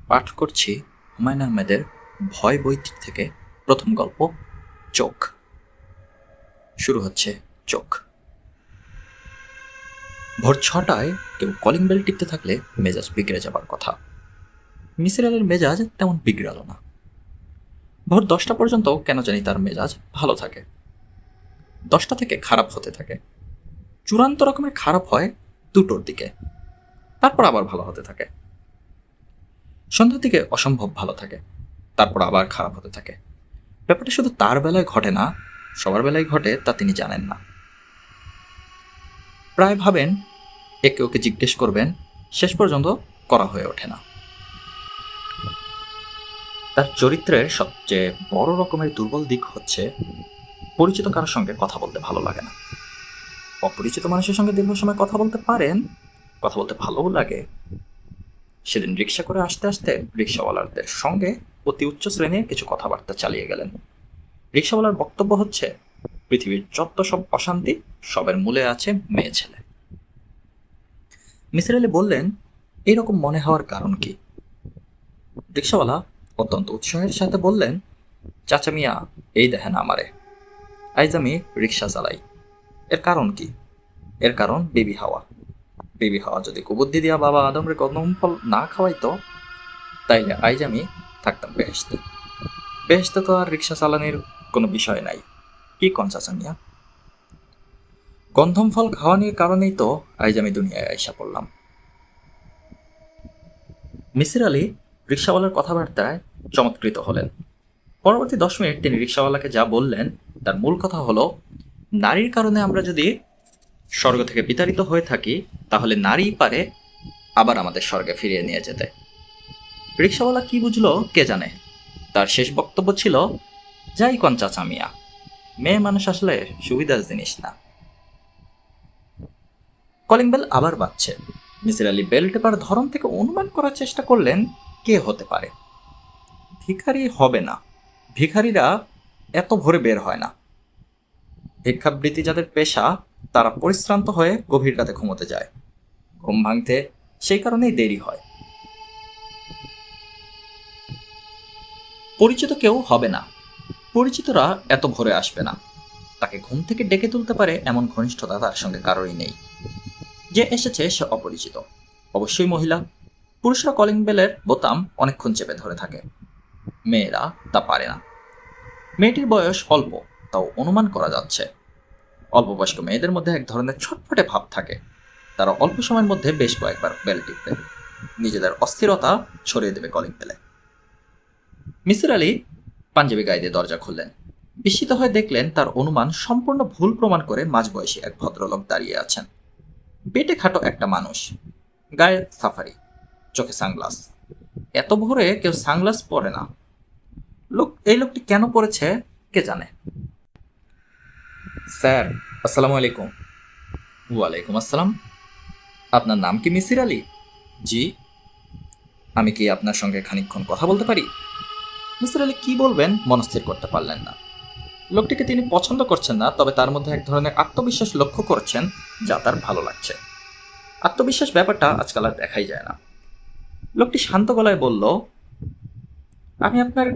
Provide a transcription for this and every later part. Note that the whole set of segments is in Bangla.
পাঠ করছি হুমায়ুন আহমেদের ভয় বইটি থেকে প্রথম গল্প চোখ। শুরু হচ্ছে চোখ। ভোর 6টায় কেউ কলিং বেল টিপতে থাকলে মেজাজ বিগড়ে যাবার কথা। মিসির আলির মেজাজ তেমন বিগড়াল না। ভোর 10টা পর্যন্ত কেন জানি তার মেজাজ ভালো থাকে, 10টা থেকে খারাপ হতে থাকে। চূড়ান্ত রকমের খারাপ হয় 2টোর দিকে, তারপর আবার ভালো হতে থাকে। সন্ধ্যার দিকে অসম্ভব ভালো থাকে, তারপর আবার খারাপ হতে থাকে। ব্যাপারটা শুধু তার বেলায় ঘটে না, সবার বেলায় ঘটে তা তিনি জানেন না। প্রায় ভাবেন একে ওকে জিজ্ঞেস করবেন, শেষ পর্যন্ত করা হয়ে ওঠে না। তার চরিত্রের সবচেয়ে বড় রকমের দুর্বল দিক হচ্ছে পরিচিত কারোর সঙ্গে কথা বলতে ভালো লাগে না। অপরিচিত মানুষের সঙ্গে দীর্ঘ সময় কথা বলতে পারেন, কথা বলতে ভালোও লাগে। সেদিন রিক্সা করে আসতে আসতে রিক্সাওয়ালাদের সঙ্গে অতি উচ্চ শ্রেণীর কিছু কথাবার্তা চালিয়ে গেলেন। রিক্সাওয়ালার বক্তব্য হচ্ছে, পৃথিবীর যত সব অশান্তি সবের মূলে আছে মেয়ে ছেলে। মিসির আলি বললেন, এইরকম মনে হওয়ার কারণ কি? রিক্সাওয়ালা অত্যন্ত উৎসাহের সাথে বললেন, চাচা মিয়া, এই দেখেন আমারে, আইজ আমি রিক্সা চালাই। এর কারণ কি? এর কারণ বেবি হাওয়া। বেবি হাওয়া যদি কুবুদ্ধি দিয়া বাবা আদমরে কদম ফল না খাওয়াইতো, তাইলে আইজ আমি থাকতাম বেহেশতে। বেহেশতে তো আর রিক্সা চালানির কোনো বিষয় নাই। কি কন চাচা মিয়া? গন্ধম ফল খাওয়ানোর কারণেই তো আইজ আমি দুনিয়ায় আইসা পড়লাম। মিসির আলি রিক্সাওয়ালার কথাবার্তায় চমৎকৃত হলেন। পরবর্তী 10 মিনিট তিনি রিক্সাওয়ালাকে যা বললেন তার মূল কথা হলো, নারীর কারণে আমরা যদি স্বর্গ থেকে বিতাড়িত হয়ে থাকি, তাহলে নারীই পারে আবার আমাদের স্বর্গে ফিরিয়ে নিয়ে যেতে। রিক্সাওয়ালা কি বুঝলো কে জানে। তার শেষ বক্তব্য ছিল, যাই কন চাচা মিয়া, মেয়ে মানুষ আসলে সুবিধার জিনিস না। কলিং বেল আবার বাজছে। মিসির আলি বেল টেপার ধরন থেকে অনুমান করার চেষ্টা করলেন কে হতে পারে। ভিখারি হবে না, ভিখারিরা এত ভোরে বের হয় না। ভিক্ষাবৃত্তি যাদের পেশা, তারা পরিশ্রান্ত হয়ে গভীর রাতে ঘুমোতে যায়। ঘুম ভাঙতে সেই কারণেই দেরি হয়। পরিচিত কেউ হবে না, পরিচিতরা এত ভোরে আসবে না। তাকে ঘুম থেকে ডেকে তুলতে পারে এমন ঘনিষ্ঠতা তার সঙ্গে কারোরই নেই। যে এসেছে সে অপরিচিত, অবশ্যই মহিলা। পুরুষরা কলিং বেলের বোতাম অনেকক্ষণ চেপে ধরে থাকে, মেয়েরা তা পারে না। মেয়েটির বয়স অল্প, তাও অনুমান করা যাচ্ছে। অল্প বয়স্ক মেয়েদের মধ্যে এক ধরনের ছটফটে ভাব থাকে। তারা অল্প সময়ের মধ্যে বেশ কয়েকবার বেল টিপবে, নিজেদের অস্থিরতা ছড়িয়ে দেবে কলিং বেলে। মিসির আলি পাঞ্জাবি গায়ে দিয়ে দরজা খুললেন। বিস্মিত হয়ে দেখলেন তার অনুমান সম্পূর্ণ ভুল প্রমাণ করে মাঝবয়সী এক ভদ্রলোক দাঁড়িয়ে আছেন। পেটে খাটো একটা মানুষ, গায়ে সাফারি, চোখে সানগ্লাস। এত ভোরে কেউ সানগ্লাস পরে না। এই লোকটি কেন পড়েছে কে জানে। স্যার, আসসালামু আলাইকুম। ওয়ালাইকুম আসসালাম। আপনার নাম কি মিসির আলি? জি। আমি কি আপনার সঙ্গে খানিকক্ষণ কথা বলতে পারি? মিসির আলি কি বলবেন মনস্থির করতে পারলেন না। লোকটিকে তিনি পছন্দ করছেন না, তবে তার মধ্যে এক ধরনের আত্মবিশ্বাস লক্ষ্য করছেন যা তার ভালো লাগছে। আত্মবিশ্বাস ব্যাপারটা আজকাল আর দেখাই যায় না। লোকটি শান্ত গলায় বলল, আমি আপনার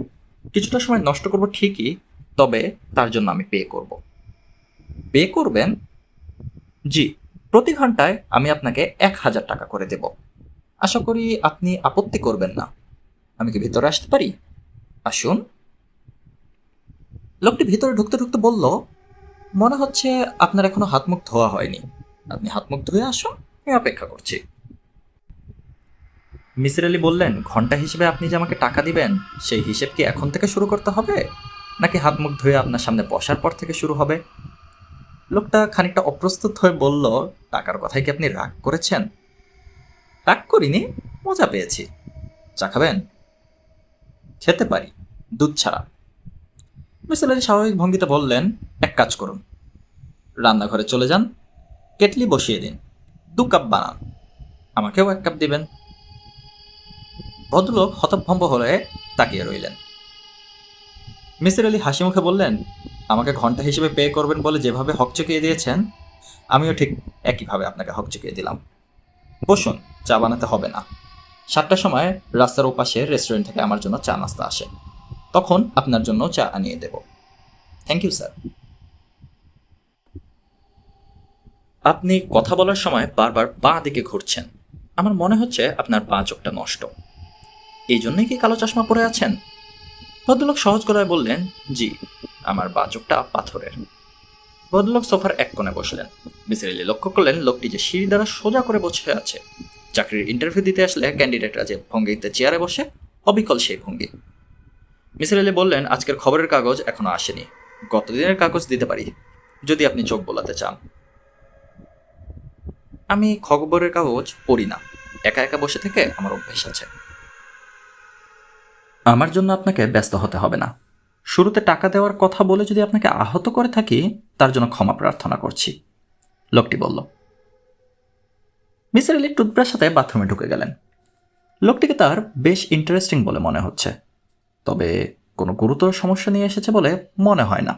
কিছুটা সময় নষ্ট করব ঠিকই, তবে তার জন্য আমি পে করব। পে করবেন? জি, প্রতি ঘন্টায় আমি আপনাকে 1000 টাকা করে দেব। আশা করি আপনি আপত্তি করবেন না। আমি কি ভিতরে আসতে পারি? আসুন। লোকটি ভিতরে ঢুকতে ঢুকতে বলল, মনে হচ্ছে আপনার এখনো হাত মুখ ধোয়া হয়নি। আপনি হাত মুখ ধুয়ে আসুন, আমি অপেক্ষা করছি। মিসির আলি বললেন, ঘন্টা হিসেবে আপনি যে আমাকে টাকা দিবেন, সেই হিসেব কি এখন থেকে শুরু করতে হবে, নাকি হাত মুখ ধুয়ে আপনার সামনে বসার পর থেকে শুরু হবে? লোকটা খানিকটা অপ্রস্তুত হয়ে বলল, টাকার কথায় কি আপনি রাগ করেছেন? রাগ করিনি, মজা পেয়েছি। চা খাবেন? খেতে পারি, দুধ ছাড়া। মিসির আলি স্বাভাবিক ভঙ্গিতে বললেন, এক কাজ করুন, রান্নাঘরে চলে যান, কেটলি বসিয়ে দিন, 2 কাপ বানান, আমাকেও 1 কাপ দিবেন। ভদ্রলোক হতভম্ব হয়ে তাকিয়ে রইলেন। মিসির আলি হাসি মুখে বললেন, আমাকে ঘন্টা হিসেবে পে করবেন বলে যেভাবে হকচকিয়ে দিয়েছেন, আমিও ঠিক একইভাবে আপনাকে হকচকিয়ে দিলাম। বসুন, চা বানাতে হবে না। 7টার সময় রাস্তার ওপাশে রেস্টুরেন্ট থেকে আমার জন্য চা নাস্তা আসে, তখন আপনার জন্য চা আনিয়ে দেব। Thank you sir. আপনি কথা বলার সময় বারবার বাঁ দিকে ঘুরছেন। আমার মনে হচ্ছে আপনার বাঁ চোখটা নষ্ট। এই জন্যই কি কালো চশমা পরে আছেন? ভদ্রলোক সহজ গলায় বললেন, জি, আমার বাঁ চোখটা পাথরের। ভদ্রলোক সোফার এক কোণে বসলেন। মিসির আলি লক্ষ্য করলেন লোকটি যে সিঁড়ি দ্বারা সোজা করে বসে আছে। চাকরির ইন্টারভিউ দিতে আসলে ক্যান্ডিডেটরা যে ভঙ্গিতে চেয়ারে বসে, অবিকল সেই ভঙ্গি। মিসির আলি বললেন, আজকের খবরের কাগজ এখনো আসেনি, গতদিনের কাগজ দিতে পারি যদি আপনি চোখ বোলাতে চান। আমি খবরের কাগজ পড়ি না, একা একা বসে থেকে আমার অভ্যেস আছে। আমার জন্য আপনাকে ব্যস্ত হতে হবে না। শুরুতে টাকা দেওয়ার কথা বলে যদি আপনাকে আহত করে থাকি, তার জন্য ক্ষমা প্রার্থনা করছি, লোকটি বলল। মিসির আলি টুথব্রাশ সাথে বাথরুমে ঢুকে গেলেন। লোকটিকে তার বেশ ইন্টারেস্টিং বলে মনে হচ্ছে, তবে কোনো গুরুতর সমস্যা নিয়ে এসেছে বলে মনে হয় না।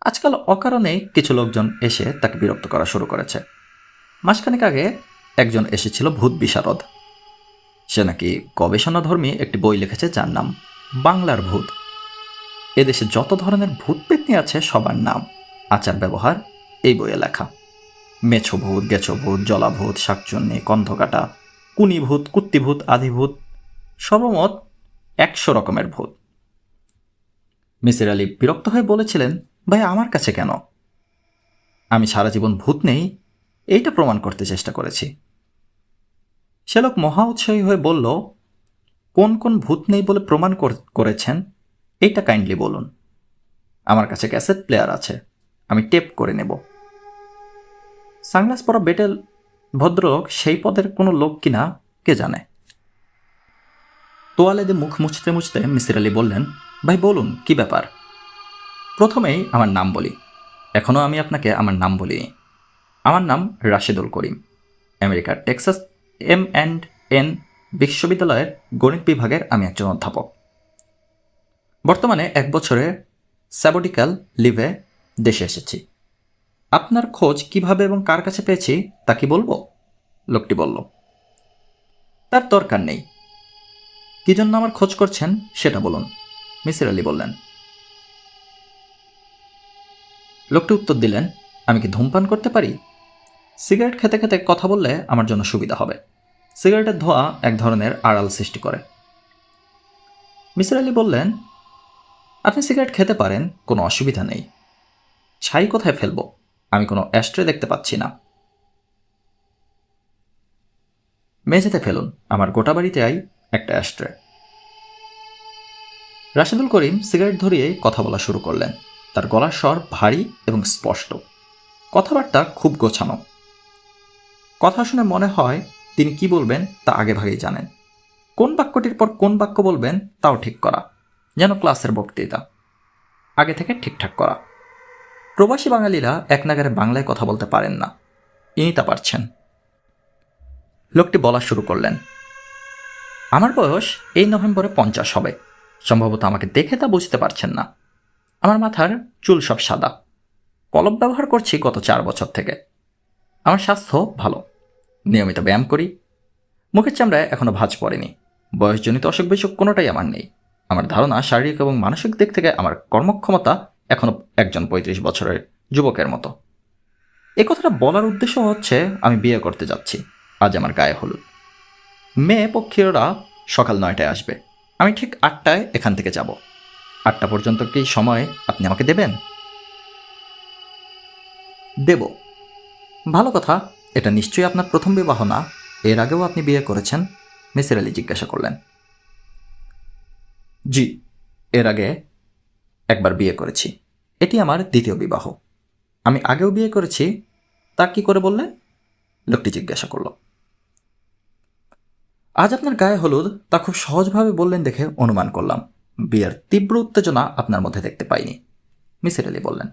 আজকাল অকারণেই কিছু লোকজন এসে তাকে বিরক্ত করা শুরু করেছে। মাসখানেক আগে একজন এসেছিল ভূত বিশারদ। সে নাকি গবেষণাধর্মী একটি বই লিখেছে যার নাম বাংলার ভূত। এদেশে যত ধরনের ভূত পেতনি আছে সবার নাম, আচার ব্যবহার এই বইয়ে লেখা। মেছো ভূত, গেছো ভূত, জলাভূত, শাকচুন্নি, কন্ধকাটা, কুনিভূত, কুত্তিভূত, আধিভূত, সর্বমোট 100 রকমের ভূত। মিসির আলি বিরক্ত হয়ে বলেছিলেন, ভাই আমার কাছে কেন? আমি সারা জীবন ভূত নেই এইটা প্রমাণ করতে চেষ্টা করেছি। সে লোক মহা উৎসাহী হয়ে বলল, কোন কোন ভূত নেই বলে প্রমাণ করেছেন এইটা কাইন্ডলি বলুন। আমার কাছে ক্যাসেট প্লেয়ার আছে, আমি টেপ করে নেব। সানগ্লাস পরা বেটেল ভদ্রলোক সেই পদের কোনো লোক কিনা কে জানে। তোয়ালে দিয়ে মুখ মুছতে মুছতে মিসির আলি বললেন, ভাই বলুন কি ব্যাপার? প্রথমেই আমার নাম বলি, এখনও আমি আপনাকে আমার নাম বলিনি। আমার নাম রাশেদুল করিম। আমেরিকার টেক্সাস M&N বিশ্ববিদ্যালয়ের গণিত বিভাগের আমি একজন অধ্যাপক। বর্তমানে 1 বছরের স্যাবটিক্যাল লিভে দেশে এসেছি। আপনার খোঁজ কিভাবে এবং কার কাছে পেয়েছি তা কি বলবো? লোকটি বলল। তার দরকার নেই, কি জন্য আমার খোঁজ করছেন সেটা বলুন, মিসির আলি বললেন। লোকটি উত্তর দিলেন, আমি কি ধূমপান করতে পারি? সিগারেট খেতে খেতে কথা বললে আমার জন্য সুবিধা হবে। সিগারেটের ধোঁয়া এক ধরনের আড়াল সৃষ্টি করে। মিসির আলি বললেন, আপনি সিগারেট খেতে পারেন, কোনো অসুবিধা নেই। ছাই কোথায় ফেলবো? আমি কোনো অ্যাস্ট্রে দেখতে পাচ্ছি না। মেঝেতে ফেলুন, আমার গোটা বাড়িতে একটা অ্যাস্ট্রে। রাশেদুল করিম সিগারেট ধরিয়ে কথা বলা শুরু করলেন। তার গলার স্বর ভারী এবং স্পষ্ট, কথাবার্তা খুব গোছানো। কথা শুনে মনে হয় তিনি কি বলবেন তা আগেভাগেই জানেন। কোন বাক্যটির পর কোন বাক্য বলবেন তাও ঠিক করা, যেন ক্লাসের বক্তৃতা, আগে থেকে ঠিকঠাক করা। প্রবাসী বাঙালিরা এক নাগারে বাংলায় কথা বলতে পারেন না, ইনি তা পারছেন। লোকটি বলা শুরু করলেন, আমার বয়স এই নভেম্বরে 50 হবে। সম্ভবত আমাকে দেখে তা বুঝতে পারছেন না। আমার মাথার চুল সব সাদা। কলম ব্যবহার করছি গত 4 বছর থেকে। আমার স্বাস্থ্য ভালো, নিয়মিত ব্যায়াম করি। মুখের চামড়ায় এখনো ভাঁজ পড়েনি। বয়সজনিত অসুখ বিসুখ কোনোটাই আমার নেই। আমার ধারণা শারীরিক এবং মানসিক দিক থেকে আমার কর্মক্ষমতা এখনো একজন 35 বছরের যুবকের মতো। এই কথাটা বলার উদ্দেশ্য হচ্ছে আমি বিয়ে করতে যাচ্ছি। আজ আমার গায়ে হলুদ। মেয়ে পক্ষীয়রা সকাল 9টায় আসবে। আমি ঠিক 8টায় এখান থেকে যাব। 8টা পর্যন্ত কি সময় আপনি আমাকে দেবেন? দেব। ভালো কথা, এটা নিশ্চয়ই আপনার প্রথম বিবাহ না? এর আগেও আপনি বিয়ে করেছেন? মিসির আলি জিজ্ঞাসা করলেন। জি, এর আগে একবার বিয়ে করেছি। এটি আমার দ্বিতীয় বিবাহ। আমি আগেও বিয়ে করেছি, তা কি করে বললেন? লোকটি জিজ্ঞাসা করল। আজ আপনার গায়ে হলুদ তা খুব সহজভাবে বললেন দেখে অনুমান করলাম বিয়ের তীব্র উত্তেজনা আপনার মধ্যে দেখতে পাইনি, মিসির আলি বললেন।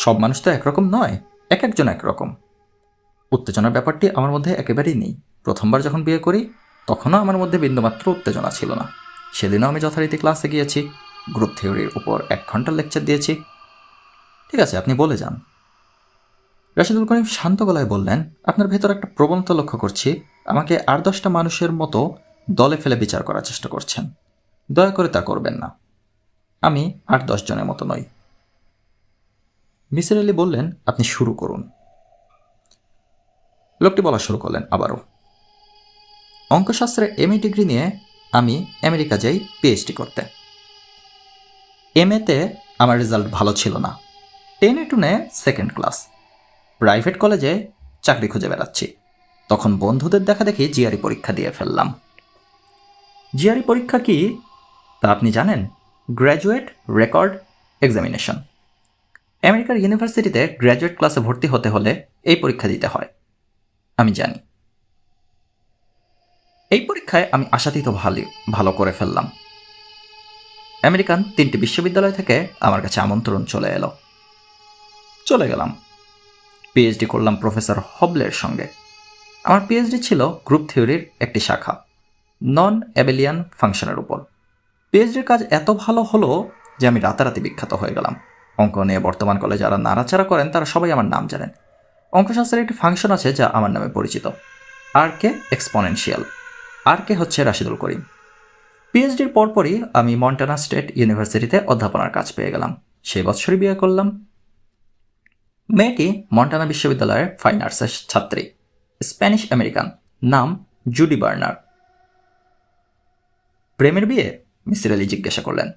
সব মানুষ তো একরকম নয়, এক একজন একরকম। উত্তেজনার ব্যাপারটি আমার মধ্যে একেবারেই নেই। প্রথমবার যখন বিয়ে করি তখনও আমার মধ্যে বিন্দুমাত্র উত্তেজনা ছিল না। সেদিনও আমি যথারীতি ক্লাসে গিয়েছি, গ্রুপ থিওরির উপর 1 ঘন্টার লেকচার দিয়েছি। ঠিক আছে, আপনি বলে যান। রাশিদুল করিম শান্ত গলায় বললেন, আপনার ভেতর একটা প্রবণতা লক্ষ্য করছি, আমাকে 8-10টা মানুষের মতো দলে ফেলে বিচার করার চেষ্টা করছেন। দয়া করে তা করবেন না। আমি 8-10 জনের মতো নই। মিসির আলি বললেন, আপনি শুরু করুন। লোকটি বলা শুরু করলেন আবারও, অঙ্কশাস্ত্রে এমএ ডিগ্রি নিয়ে আমি আমেরিকা যাই পিএইচডি করতে। এমএতে আমার রেজাল্ট ভালো ছিল না, 10-2 সেকেন্ড ক্লাস। প্রাইভেট কলেজে চাকরি খুঁজে বেড়াচ্ছি। তখন বন্ধুদের দেখা দেখি জিআরই পরীক্ষা দিয়ে ফেললাম। জিআরই পরীক্ষা কি তা আপনি জানেন? Graduate record examination. আমেরিকার ইউনিভার্সিটিতে গ্র্যাজুয়েট ক্লাসে ভর্তি হতে হলে এই পরীক্ষা দিতে হয়। আমি জানি। এই পরীক্ষায় আমি আশাতীত ভালো করে ফেললাম। আমেরিকান 3টি বিশ্ববিদ্যালয় থেকে আমার কাছে আমন্ত্রণ চলে গেলাম। পিএইচডি করলাম প্রফেসর হবলের সঙ্গে। আমার পিএইচডি ছিল গ্রুপ থিওরির একটি শাখা, নন অ্যাবেলিয়ান ফাংশনের উপর। পিএইচডির কাজ এত ভালো হলো যে আমি রাতারাতি বিখ্যাত হয়ে গেলাম। অঙ্ক নিয়ে বর্তমান কলে যারা নাড়াচাড়া করেন তারা সবাই আমার নাম জানেন। অঙ্কশাস্ত্রের একটি ফাংশন আছে যা আমার নামে পরিচিত, আর কে এক্সপোনেনশিয়াল। আর কে হচ্ছে রাশিদুল করিম। পিএইচডির পরপরই আমি মন্টানা স্টেট ইউনিভার্সিটিতে অধ্যাপনার কাজ পেয়ে গেলাম। সেই বছরই বিয়ে করলাম। মেয়েটি মন্টানা বিশ্ববিদ্যালয়ের ফাইন আর্টসের ছাত্রী, স্প্যানিশ আমেরিকান, নাম জুডি বার্নার। প্রেমের বিয়ে? মিসির আলি জিজ্ঞাসা করলেন।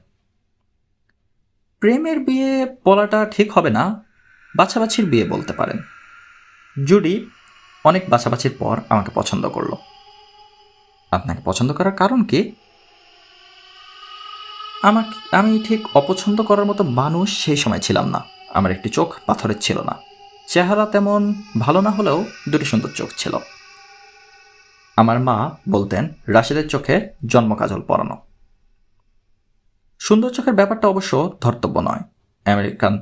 প্রেমের বিয়ে বলাটা ঠিক হবে না, বাছাবাছির বিয়ে বলতে পারেন। জুডি অনেক বাছাবাছির পর আমাকে পছন্দ করলো। আপনাকে পছন্দ করার কারণ কি? আমি ঠিক অপছন্দ করার মতো মানুষ সেই সময় ছিলাম না। আমার একটি চোখ পাথরের ছিল না, চেহারা তেমন ভালো না হলেও দুটি সুন্দর চোখ ছিল। আমার মা বলতেন রাশিদের চোখে জন্মকাজল পরানো। সুন্দর চোখের ব্যাপারটা অবশ্য ধর্তব্য নয়। আমেরিকান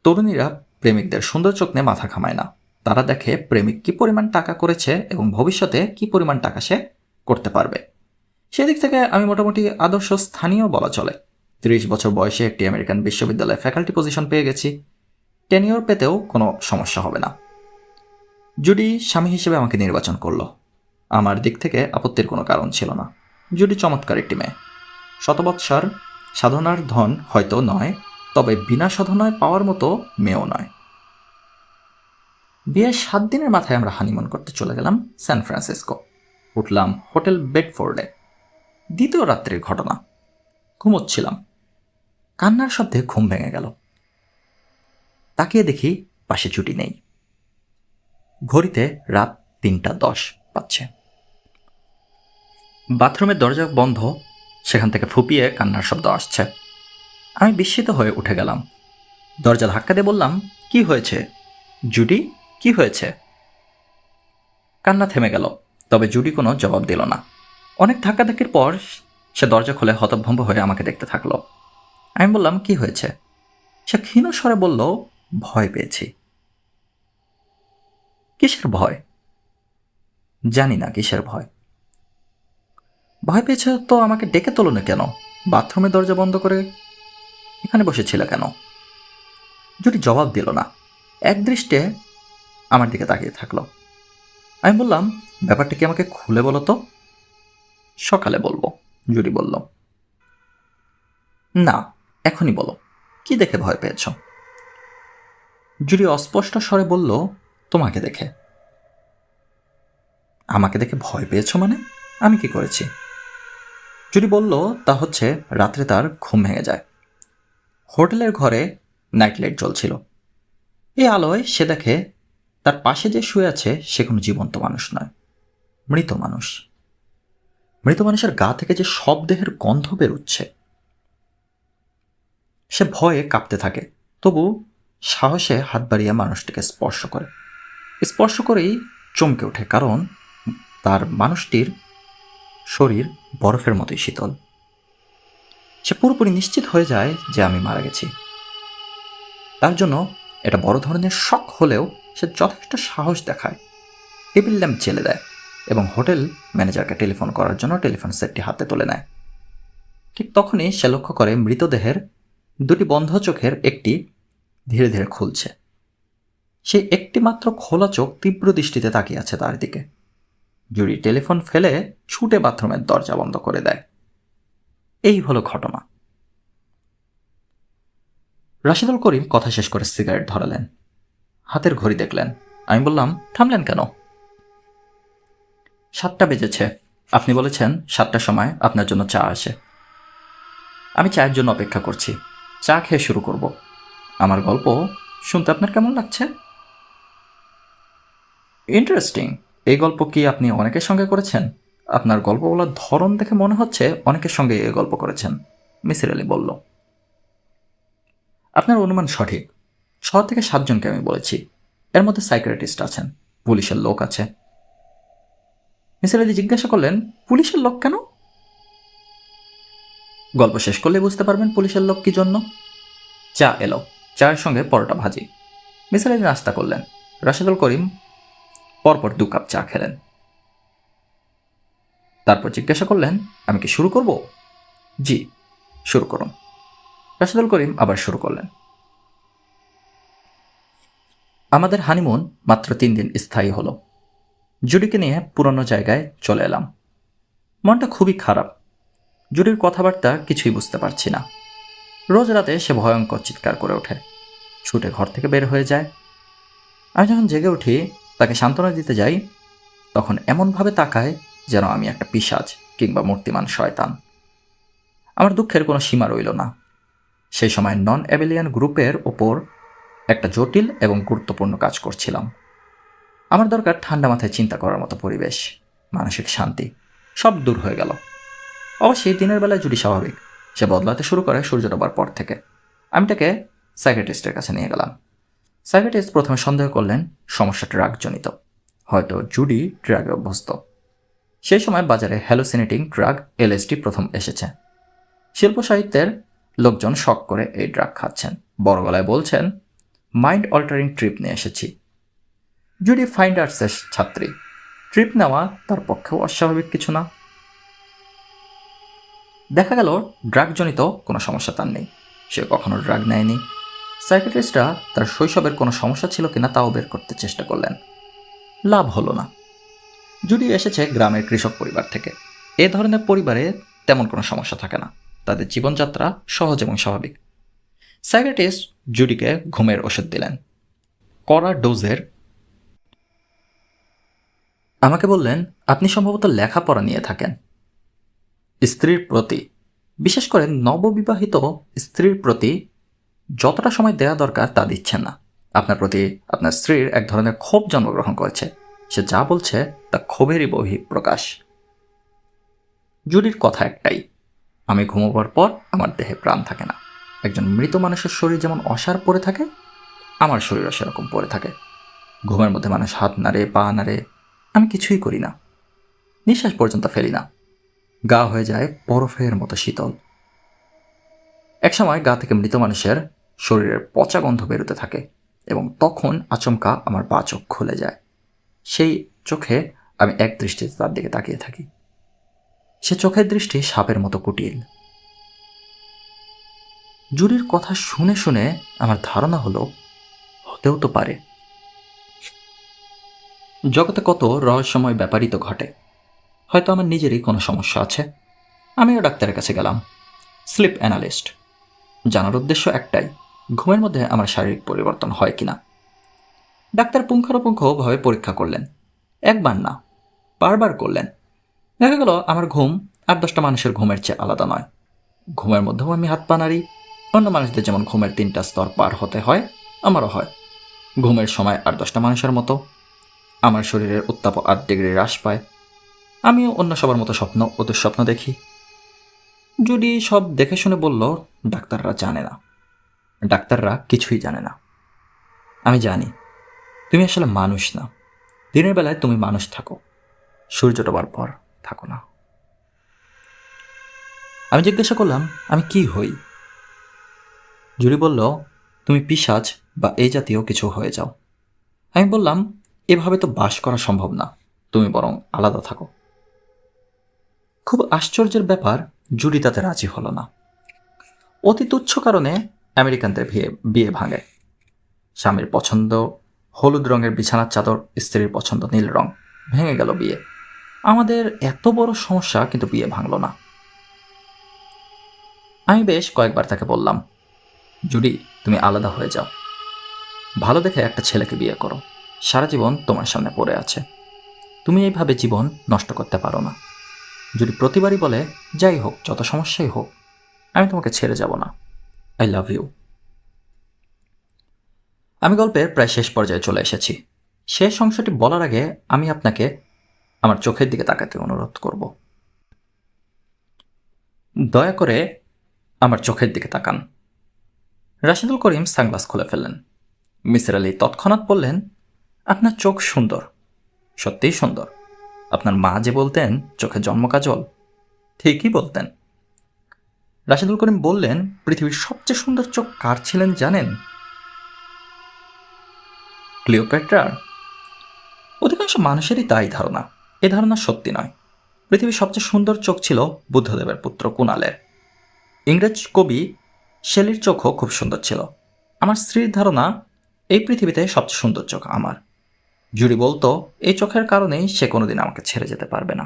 তরুণীরা প্রেমিকদের সুন্দর চোখ নিয়ে মাথা ঘামায় না। তারা দেখে প্রেমিক কি পরিমাণ টাকা করেছে এবং ভবিষ্যতে কি পরিমাণ টাকা সে করতে পারবে। সেদিক থেকে আমি মোটামুটি আদর্শ স্থানীয় বলা চলে। 30 বছর বয়সে একটি আমেরিকান বিশ্ববিদ্যালয়ে ফ্যাকাল্টি পজিশন পেয়ে গেছি। টেনিওর পেতেও কোনো সমস্যা হবে না। জুডি স্বামী হিসেবে আমাকে নির্বাচন করলো। আমার দিক থেকে আপত্তির কোনো কারণ ছিল না। জুডি চমৎকার একটি মেয়ে। শতবৎসর সাধনার ধন হয়তো নয়, তবে বিনা সাধনায় পাওয়ার মতো মেয়েও নয়। বিয়ের 7 দিনের মাথায় আমরা হানিমুন করতে চলে গেলাম স্যান ফ্রান্সিসকো। উঠলাম হোটেল বেডফোর্ডে। দ্বিতীয় রাত্রির ঘটনা। ঘুমোচ্ছিলাম, কান্নার শব্দে ঘুম ভেঙে গেল। তাকিয়ে দেখি পাশে জুটি নেই। ঘড়িতে রাত 3:10 বাজছে। বাথরুমের দরজা বন্ধ, সেখান থেকে ফুপিয়ে কান্নার শব্দ আসছে। আমি বিস্মিত হয়ে উঠে গেলাম। দরজা ধাক্কা দিয়ে বললাম, কি হয়েছে জুডি, কি হয়েছে? কান্না থেমে গেল, তবে জুডি কোনো জবাব দিল না। অনেক ধাক্কাধাক্কির পর সে দরজা খুলে হতভম্ব হয়ে আমাকে দেখতে থাকলো। আমি বললাম, কি হয়েছে? সে ক্ষীণ স্বরে বলল, ভয় পেয়েছি। কিসের ভয়? জানি না কিসের ভয়। ভয় পেয়েছে তো আমাকে ডেকে তোলো না কেন? বাথরুমের দরজা বন্ধ করে এখানে বসেছিল কেন? জুডি জবাব দিল না, একদৃষ্টে আমার দিকে তাকিয়ে থাকলো। আমি বললাম, ব্যাপারটা কি আমাকে খুলে বলো তো। সকালে বলবো, জুডি বলল। না, এখনই বলো, কি দেখে ভয় পেয়েছ? জুডি অস্পষ্ট স্বরে বলল, তোমাকে দেখে। আমাকে দেখে ভয় পেয়েছ মানে? আমি কি করেছি? জুডি বলল, তা হচ্ছে রাত্রে তার ঘুম ভেঙে যায়। হোটেলের ঘরে নাইট লাইট জ্বলছিল। এই আলোয় সে দেখে তার পাশে যে শুয়ে আছে সে কোনো জীবন্ত মানুষ নয়, মৃত মানুষ। মৃত মানুষের গা থেকে যে শবদেহের গন্ধ বেরোচ্ছে। সে ভয়ে কাঁপতে থাকে, তবু সাহসে হাত বাড়িয়ে মানুষটিকে স্পর্শ করে। স্পর্শ করেই চমকে ওঠে, কারণ তার মানুষটির শরীর বরফের মতোই শীতল। সে পুরোপুরি নিশ্চিত হয়ে যায় যে আমি মারা গেছি। তার জন্য এটা বড় ধরনের শক হলেও সে যথেষ্ট সাহস দেখায়। টেবিল ল্যাম্প জ্বেলে দেয় এবং হোটেল ম্যানেজারকে টেলিফোন করার জন্য টেলিফোন সেটটি হাতে তুলে নেয়। ঠিক তখনই সে লক্ষ্য করে মৃতদেহের দুটি বন্ধ চোখের একটি ধীরে ধীরে খুলছে। সেই একটি মাত্র খোলা চোখ তীব্র দৃষ্টিতে তাকিয়ে আছে তার দিকে। জুরি টেলিফোন ফেলে ছুটে বাথরুমের দরজা বন্ধ করে দেয়। এই হলো ঘটনা। রাশিদুল করিম কথা শেষ করে সিগারেট ধরালেন, হাতের ঘড়ি দেখলেন। আমি বললাম, থামলেন কেন? 7টা বেজেছে। আপনি বলেছেন 7টার সময় আপনার জন্য চা আসে। আমি চায়ের জন্য অপেক্ষা করছি। চা খেয়ে শুরু করব। আমার গল্প শুনতে আপনার কেমন লাগছে? ইন্টারেস্টিং। এই গল্প কি আপনি অনেকের সঙ্গে করেছেন? আপনার গল্প বলার ধরন দেখে মনে হচ্ছে অনেকের সঙ্গে এই গল্প করেছেন, মিসির আলী বলল। আপনার অনুমান সঠিক। 6 থেকে 7 জনকে আমি বলেছি। এর মধ্যে সাইকিয়াট্রিস্ট আছেন, পুলিশের লোক আছে। মিসির আলী জিজ্ঞাসা করলেন, পুলিশের লোক কেন? গল্প শেষ করলে বুঝতে পারবেন পুলিশের লোক কি জন্য। চা এলো, চায়ের সঙ্গে পরোটা ভাজি। মিসির আলী নাস্তা করলেন। রাশিদুল করিম পরপর 2 কাপ চা খেলেন। তারপর জিজ্ঞাসা করলেন, আমি কি শুরু করব? জি, শুরু করুন। রাশিদুল করিম আবার শুরু করলেন। আমাদের হানিমুন মাত্র 3 দিন স্থায়ী হলো। জুডিকে নিয়ে পুরনো জায়গায় চলে এলাম। মনটা খুবই খারাপ। জুডির কথাবার্তা কিছুই বুঝতে পারছি না। রোজ রাতে সে ভয়ঙ্কর চিৎকার করে ওঠে, ছুটে ঘর থেকে বের হয়ে যায়। আমি যখন জেগে উঠি, তাকে সান্ত্বনা দিতে যাই, তখন এমনভাবে তাকায় যেন আমি একটা পিশাচ কিংবা মূর্তিমান শয়তান। আমার দুঃখের কোনো সীমা রইল না। সেই সময় নন অ্যাবেলিয়ান গ্রুপের ওপর একটা জটিল এবং গুরুত্বপূর্ণ কাজ করছিলাম। আমার দরকার ঠান্ডা মাথায় চিন্তা করার মতো পরিবেশ, মানসিক শান্তি। সব দূর হয়ে গেল। অবশ্যই দিনের বেলায় জুডি স্বাভাবিক। সে বদলাতে শুরু করে সূর্য ডোবার পর থেকে। আমি তাকে সাইকিয়াট্রিস্টের কাছে নিয়ে গেলাম। সাইকিয়াট্রিস্ট প্রথমে সন্দেহ করলেন সমস্যা ড্রাগজনিত। হয়তো জুডি ড্রাগে অভ্যস্ত। সেই সময় বাজারে হ্যালোসিনেটিং ড্রাগ এলএসডি প্রথম এসেছে। শিল্প সাহিত্যের লোকজন শখ করে এই ড্রাগ খাচ্ছেন, বড় গলায় বলছেন, মাইন্ড অল্টারিং ট্রিপ নিয়ে এসেছি। জুডি ফাইন আর্টসের ছাত্রী। ট্রিপ নেওয়া তার পক্ষেও অস্বাভাবিক কিছু না। দেখা গেল ড্রাগজনিত কোনো সমস্যা তার নেই। সে কখনো ড্রাগ নেয়নি। সাইকিয়াট্রিস্টরা তার শৈশবের কোনো সমস্যা ছিল কিনা তাও বের করতে চেষ্টা করলেন। লাভ হলো না। জুডি এসেছে গ্রামের কৃষক পরিবার থেকে। এ ধরনের পরিবারে তেমন কোনো সমস্যা থাকে না। তাদের জীবনযাত্রা সহজ এবং স্বাভাবিক। সাইকিয়াট্রিস্ট জুডিকে ঘুমের ওষুধ দিলেন, কড়া ডোজের। আমাকে বললেন, আপনি সম্ভবত লেখাপড়া নিয়ে থাকেন। স্ত্রীর প্রতি, বিশেষ করে নববিবাহিত স্ত্রীর প্রতি যতটা সময় দেওয়া দরকার তা দিচ্ছেন না। আপনার প্রতি আপনার স্ত্রীর এক ধরনের ক্ষোভ জন্মগ্রহণ করেছে। সে যা বলছে তা ক্ষোভেরই বহিঃপ্রকাশ। জুডির কথা একটাই, আমি ঘুমোবার পর আমার দেহে প্রাণ থাকে না। একজন মৃত মানুষের শরীর যেমন অসাড় পড়ে থাকে, আমার শরীরও সেরকম পড়ে থাকে। ঘুমের মধ্যে মানুষ হাত নাড়ে, পা নাড়ে, আমি কিছুই করি না। নিঃশ্বাস পর্যন্ত ফেলি না। গা হয়ে যায় বরফের মতো শীতল। একসময় গা থেকে মৃত মানুষের শরীরের পচা গন্ধ বেরোতে থাকে এবং তখন আচমকা আমার পা চোখ খুলে যায়। সেই চোখে আমি এক দৃষ্টিতে তার দিকে তাকিয়ে থাকি। সে চোখের দৃষ্টি সাপের মতো কুটিল। জুরির কথা শুনে শুনে আমার ধারণা হলো, হতেও তো পারে। জগতে কত রহস্যময় ব্যাপারই তো ঘটে। হয়তো আমার নিজেরই কোনো সমস্যা আছে। আমিও ডাক্তারের কাছে গেলাম, স্লিপ অ্যানালিস্ট। জানার উদ্দেশ্য একটাই, ঘুমের মধ্যে আমার শারীরিক পরিবর্তন হয় কিনা। ডাক্তার পুঙ্খানুপুঙ্খভাবে পরীক্ষা করলেন। একবার না, বারবার করলেন। দেখা গেল আমার ঘুম 8-10টা মানুষের ঘুমের চেয়ে আলাদা নয়। ঘুমের মধ্যেও আমি হাত পা নাড়ি। অন্য মানুষদের যেমন ঘুমের 3টা স্তর পার হতে হয়, আমারও হয়। ঘুমের সময় 8-10টা মানুষের মতো। আমার শরীরের উত্তাপ 8 ডিগ্রি হ্রাস পায়। আমিও অন্য সবার মতো স্বপ্ন ও দুঃস্বপ্ন দেখি। যদি সব দেখে শুনে বলল, ডাক্তাররা জানে না, ডাক্তাররা কিছুই জানে না। আমি জানি তুমি আসলে মানুষ না। দিনের বেলায় তুমি মানুষ থাকো, সূর্য ডোবার পর থাকো না। আমি জিজ্ঞাসা করলাম, আমি কি হই? জুরি বলল, তুমি পিশাচ বা এই জাতীয় কিছু হয়ে যাও। আমি বললাম, এভাবে তো বাস করা সম্ভব না, তুমি বরং আলাদা থাকো। খুব আশ্চর্যের ব্যাপার, জুরি তাতে রাজি হলো না। অতি তুচ্ছ কারণে আমেরিকানদের বিয়ে ভাঙে। স্বামীর পছন্দ হলুদ রঙের বিছানার চাদর, স্ত্রীর পছন্দ নীল রং। ভেঙে গেল বিয়ে। আমাদের এত বড় সমস্যা, কিন্তু বিয়ে ভাঙল না। আমি বেশ কয়েকবার তাকে বললাম, জুডি, তুমি আলাদা হয়ে যাও, ভালো দেখে একটা ছেলেকে বিয়ে করো, সারা জীবন তোমার সামনে পড়ে আছে, তুমি এইভাবে জীবন নষ্ট করতে পারো না। জুডি প্রতিবারই বলে, যাই হোক, যত সমস্যাই হোক, আমি তোমাকে ছেড়ে যাব না, আই লাভ ইউ। আমি গল্পের প্রায় শেষ পর্যায়ে চলে এসেছি। শেষ অংশটি বলার আগে আমি আপনাকে আমার চোখের দিকে তাকাতে অনুরোধ করব। দয়া করে আমার চোখের দিকে তাকান। রাশিদুল করিম সানগ্লাস খুলে ফেললেন। মিসির আলি তৎক্ষণাৎ বললেন, আপনার চোখ সুন্দর, সত্যিই সুন্দর। আপনার মা যে বলতেন চোখে জন্ম কাজল, ঠিকই বলতেন। রাশিদুল করিম বললেন, পৃথিবীর সবচেয়ে সুন্দর চোখ কার ছিলেন জানেন? ক্লিওপেট্রার। অধিকাংশ মানুষেরই তাই ধারণা। এ ধারণা সত্যি নয়। পৃথিবীর সবচেয়ে সুন্দর চোখ ছিল বুদ্ধদেবের পুত্র কুণালের। ইংরেজ কবি শেলির চোখও খুব সুন্দর ছিল। আমার স্ত্রীর ধারণা, এই পৃথিবীতে সবচেয়ে সুন্দর চোখ আমার। জুরি বলতো, এই চোখের কারণেই সে কোনোদিন আমাকে ছেড়ে যেতে পারবে না।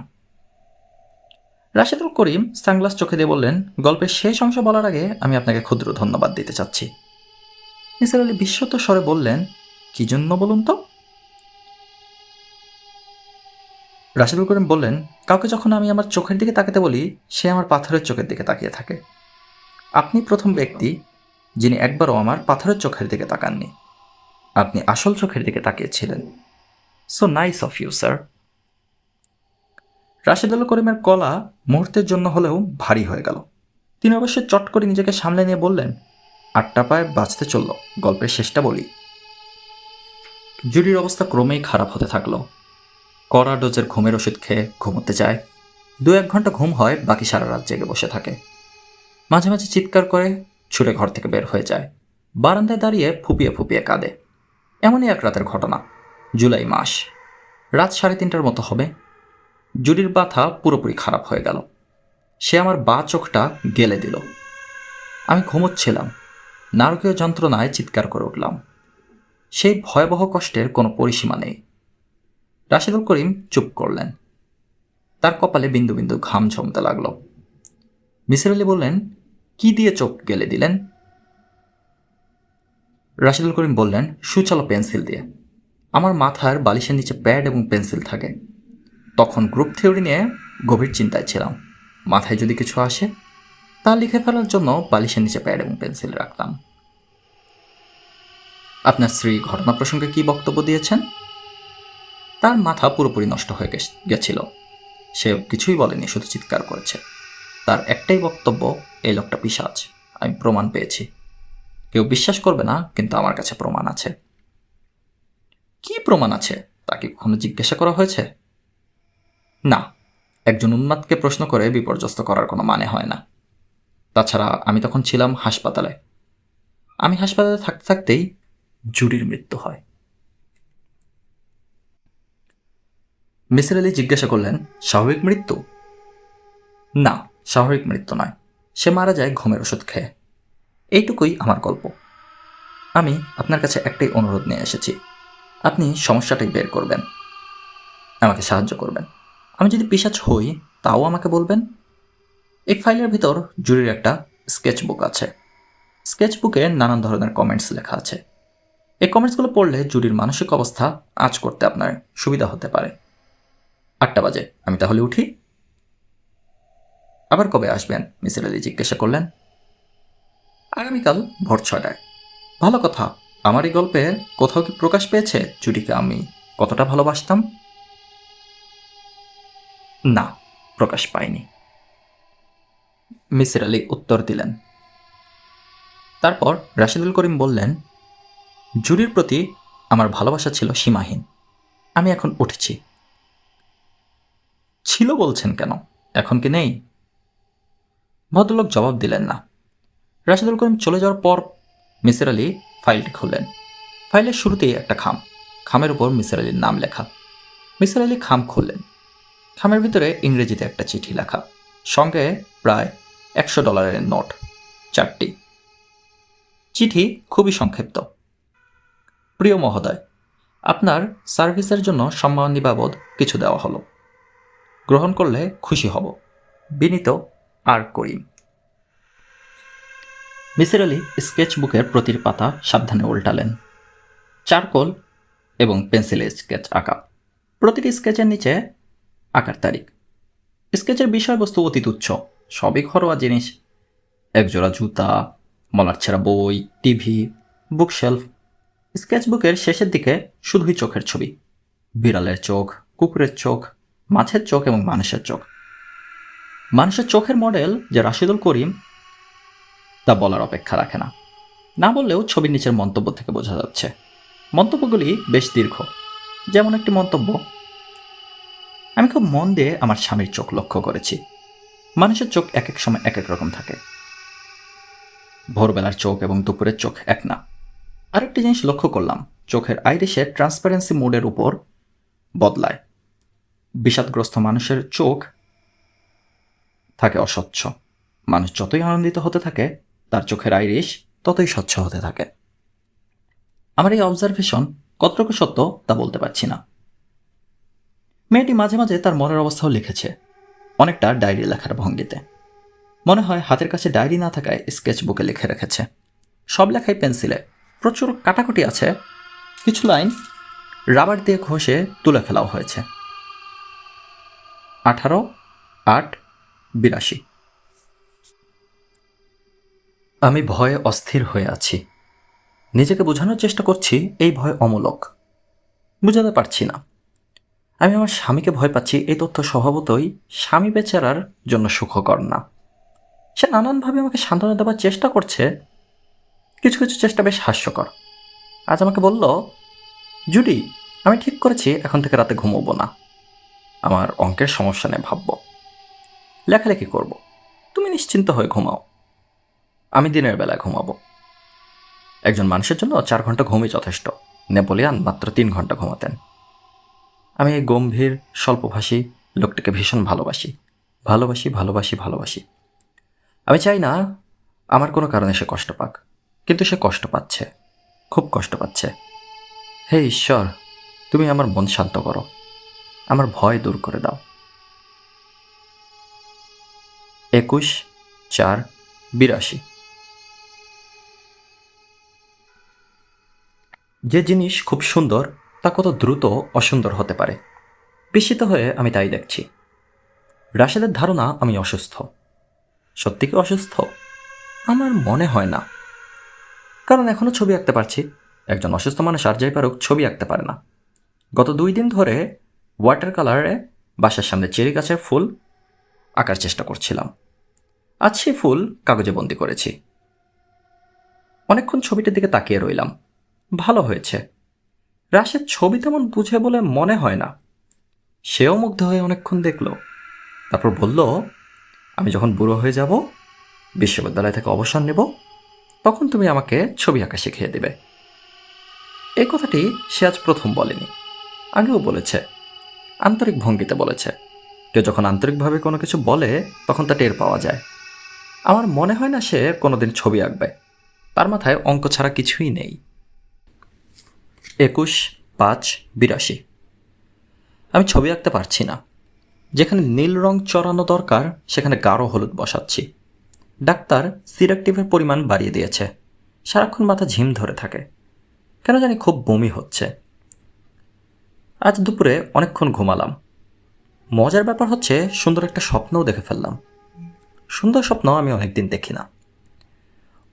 রাশিদুল করিম সানগ্লাস চোখে দিয়ে বললেন, গল্পের শেষ অংশ বলার আগে আমি আপনাকে ক্ষুদ্র ধন্যবাদ দিতে চাচ্ছি। নিসার আলি বিস্মিত স্বরে বললেন, কি জন্য বলুন তো? রাশিদুল করিম বললেন, কাউকে যখন আমি আমার চোখের দিকে তাকাতে বলি, সে আমার পাথরের চোখের দিকে তাকিয়ে থাকে। আপনি প্রথম ব্যক্তি যিনি একবারও আমার পাথরের চোখের দিকে তাকাননি। আপনি আসল চোখের দিকে তাকিয়েছিলেন। So nice of you, sir. Rashidul করিমের গলা মুহূর্তের জন্য হলেও ভারী হয়ে গেল। তিনি অবশ্য চট করে নিজেকে সামলে নিয়ে বললেন, আটটা পায়ে বাঁচতে চলল, গল্পের শেষটা বলি। জুডির অবস্থা ক্রমেই খারাপ হতে থাকলো। কড়া ডোজের ঘুমের ওষুধ খেয়ে ঘুমোতে যায়। 2-1 ঘন্টা ঘুম হয়, বাকি সারা রাত জেগে বসে থাকে। মাঝে মাঝে চিৎকার করে ছুটে ঘর থেকে বের হয়ে যায়। বারান্দায় দাঁড়িয়ে ফুপিয়ে ফুপিয়ে কাঁদে। এমনই এক রাতের ঘটনা। জুলাই মাস, রাত 3:30টার মতো হবে। জুডির ব্যথা পুরোপুরি খারাপ হয়ে গেল। সে আমার বাঁ চোখটা গেলে দিল। আমি ঘুমোচ্ছিলাম, নারকীয় যন্ত্রণায় চিৎকার করে উঠলাম। সেই ভয়াবহ কষ্টের কোনো পরিসীমা নেই। রাশিদুল করিম চুপ করলেন। তার কপালে বিন্দু বিন্দু ঘাম জমতে লাগলো। মিসির আলি বললেন, কি দিয়ে চোখ গেলে দিলেন? রাশিদুল করিম বললেন, সুচালো পেন্সিল দিয়ে। আমার মাথার বালিশের নিচে প্যাড এবং পেন্সিল থাকে। তখন গ্রুপ থিওরি নিয়ে গভীর চিন্তায় ছিলাম। মাথায় যদি কিছু আসে, তা লিখে ফেলার জন্য বালিশের নিচে প্যাড এবং পেন্সিল রাখতাম। আপনার স্ত্রী ঘটনা প্রসঙ্গে কি বক্তব্য দিয়েছেন? তার মাথা পুরোপুরি নষ্ট হয়ে গেছিল। সে কিছুই বলেনি, শুধু চিৎকার করেছে। তার একটাই বক্তব্য, এই লোকটা পিশাচ, আমি প্রমাণ পেয়েছি। কেউ বিশ্বাস করবে না, কিন্তু আমার কাছে প্রমাণ আছে। কি প্রমাণ আছে? তাকে কখনো জিজ্ঞাসা করা হয়েছে? না, একজন উন্মাদকে প্রশ্ন করে বিপর্যস্ত করার কোনো মানে হয় না। তাছাড়া আমি তখন ছিলাম হাসপাতালে। আমি হাসপাতালে থাকতে থাকতেই জুডির মৃত্যু হয়। মিসির আলি জিজ্ঞাসা করলেন, স্বাভাবিক মৃত্যু? না, স্বাভাবিক মৃত্যু নয়। সে মারা যায় ঘুমের ওষুধ খেয়ে। এইটুকুই আমার গল্প। আমি আপনার কাছে একটাই অনুরোধ নিয়ে এসেছি। আপনি সমস্যাটাই বের করবেন, আমাকে সাহায্য করবেন। আমি যদি পিশাচ হই, তাও আমাকে বলবেন। এই ফাইলের ভিতর জুরির একটা স্কেচ বুক আছে। স্কেচ বুকে নানান ধরনের কমেন্টস লেখা আছে। এই কমেন্টসগুলো পড়লে জুরির মানসিক অবস্থা আঁচ করতে আপনার সুবিধা হতে পারে। 8টা বাজে, আমি তাহলে উঠি? আবার কবে আসবেন? মিসির আলি জিজ্ঞাসা করলেন। আগামীকাল ভোর 6টায়। ভালো কথা। আমার এই গল্পে কোথাও কি প্রকাশ পেয়েছে জুডিকে আমি কতটা ভালোবাসতাম? না, প্রকাশ পায়নি, মিসির আলি উত্তর দিলেন। তারপর রাশিদুল করিম বললেন, জুরির প্রতি আমার ভালোবাসা ছিল সীমাহীন। আমি এখন উঠেছি। ছিল বলছেন কেন? এখন কি নেই? ভদ্রলোক জবাব দিলেন না। রাশিদুল করিম চলে যাওয়ার পর মিসির আলি ফাইলটি খুললেন। ফাইলের শুরুতেই একটা খাম, খামের উপর মিসির আলির নাম লেখা। মিসির আলি খাম খুললেন। খামের ভিতরে ইংরেজিতে একটা চিঠি লেখা, সঙ্গে প্রায় $100 নোট 4টি। চিঠি খুবই সংক্ষিপ্ত। প্রিয় মহোদয়, আপনার সার্ভিসের জন্য সম্মানী বাবদ কিছু দেওয়া হলো। গ্রহণ করলে খুশি হব। বিনীত আর করিম। মিসির আলি স্কেচবুকের প্রতিটি পাতা সাবধানে উল্টালেন। চারকোল এবং পেন্সিলে স্কেচ আঁকা। প্রতিটি স্কেচের নিচে আঁকার তারিখ। স্কেচের বিষয়বস্তু অতি তুচ্ছ, সবই ঘরোয়া জিনিস। একজোড়া জুতা, মলার ছেঁড়া বই, টিভি, বুকশেলফ। স্কেচবুকের শেষের দিকে শুধুই চোখের ছবি। বিড়ালের চোখ, কুকুরের চোখ, মাছের চোখ এবং মানুষের চোখ। মানুষের চোখের মডেল যে রাশিদুল করিম তা বলার অপেক্ষা রাখে না। না বললেও ছবির নিচের মন্তব্য থেকে বোঝা যাচ্ছে। মন্তব্যগুলি বেশ দীর্ঘ। যেমন একটি মন্তব্য: আমি খুব মন দিয়ে আমার স্বামীর চোখ লক্ষ্য করেছি। মানুষের চোখ এক এক সময় এক এক রকম থাকে। ভোরবেলার চোখ এবং দুপুরের চোখ এক না। আরেকটি জিনিস লক্ষ্য করলাম, চোখের আইরিশের ট্রান্সপারেন্সি মোডের উপর বদলায়। বিষাদগ্রস্ত মানুষের চোখ থাকে অস্বচ্ছ। মানুষ যতই আনন্দিত হতে থাকে তার চোখের আইরিশ ততই স্বচ্ছ হতে থাকে। আমার এই অবজারভেশন কতটুকু সত্য তা বলতে পারছি না। মেয়েটি মাঝে মাঝে তার মনের অবস্থাও লিখেছে, অনেকটা ডায়েরি লেখার ভঙ্গিতে। মনে হয় হাতের কাছে ডায়েরি না থাকায় স্কেচ বুকে লিখে রেখেছে। সব লেখাই পেন্সিলে, প্রচুর কাটাকুটি আছে। কিছু লাইন রাবার দিয়ে ঘষে তুলে ফেলাও হয়েছে। 18/8/82। আমি ভয়ে অস্থির হয়ে আছি। নিজেকে বোঝানোর চেষ্টা করছি এই ভয় অমূলক। বুঝাতে পারছি না। আমি আমার স্বামীকে ভয় পাচ্ছি, এই তথ্য স্বভাবতই স্বামী বেচারার জন্য সুখকর না। সে নানানভাবে আমাকে সান্ত্বনা দেওয়ার চেষ্টা করছে। কিছু কিছু চেষ্টা বেশ হাস্যকর। আজ আমাকে বলল, জুডি, আমি ঠিক করেছি এখন থেকে রাতে ঘুমোবো না। আমার অঙ্কের সমস্যা নিয়ে ভাবব, লেখালেখি করব। তুমি নিশ্চিন্ত হয়ে ঘুমাও, আমি দিনের বেলায় ঘুমাবো। একজন মানুষের জন্য 4 ঘন্টা ঘুমই যথেষ্ট। নেপোলিয়ান মাত্র 3 ঘন্টা ঘুমাতেন। আমি এই গম্ভীর স্বল্পভাষী লোকটাকে ভীষণ ভালোবাসি। ভালোবাসি ভালোবাসি ভালোবাসি। আমি চাই না আমার কোনো কারণে সে কষ্ট পাক, কিন্তু সে কষ্ট পাচ্ছে, খুব কষ্ট পাচ্ছে। হে ঈশ্বর, তুমি আমার মন শান্ত করো, আমার ভয় দূর করে দাও। 21/4/82। যে জিনিস খুব সুন্দর তা কত দ্রুত অসুন্দর হতে পারে, বিস্মিত হয়ে আমি তাই দেখছি। রাশেদের ধারণা আমি অসুস্থ। সত্যি কি অসুস্থ? আমার মনে হয় না, কারণ এখনও ছবি আঁকতে পারছি। একজন অসুস্থ মানুষ আর যাই পারুক ছবি আঁকতে পারে না। গত 2 দিন ধরে ওয়াটার কালারে বাসার সামনে চেরি গাছের ফুল আঁকার চেষ্টা করছিলাম। আজ সেই ফুল কাগজে বন্দি করেছি। অনেকক্ষণ ছবিটার দিকে তাকিয়ে রইলাম। ভালো হয়েছে। রাশেদ ছবি তেমন বুঝে বলে মনে হয় না। সেও মুগ্ধ হয়ে অনেকক্ষণ দেখল, তারপর বলল, আমি যখন বুড়ো হয়ে যাব, বিশ্ববিদ্যালয় থেকে অবসর নেব, তখন তুমি আমাকে ছবি আঁকা শিখিয়ে দেবে। এই কথাটি সে আজ প্রথম বলেনি, আগেও বলেছে। আন্তরিক ভঙ্গিতে বলেছে। কেউ যখন আন্তরিকভাবে কোনো কিছু বলে তখন তা টের পাওয়া যায়। আমার মনে হয় না সে কোনোদিন ছবি আঁকবে। তার মাথায় অঙ্ক ছাড়া কিছুই নেই। 21/5/82। আমি ছবি আঁকতে পারছি না। যেখানে নীল রং চড়ানো দরকার সেখানে গাঢ় হলুদ বসাচ্ছি। ডাক্তার সিরাকটিভের পরিমাণ বাড়িয়ে দিয়েছে। সারাক্ষণ মাথা ঝিম ধরে থাকে। কেন জানি খুব বমি হচ্ছে। আজ দুপুরে অনেকক্ষণ ঘুমালাম। মজার ব্যাপার হচ্ছে, সুন্দর একটা স্বপ্নও দেখে ফেললাম। সুন্দর স্বপ্ন আমি অনেকদিন দেখি না।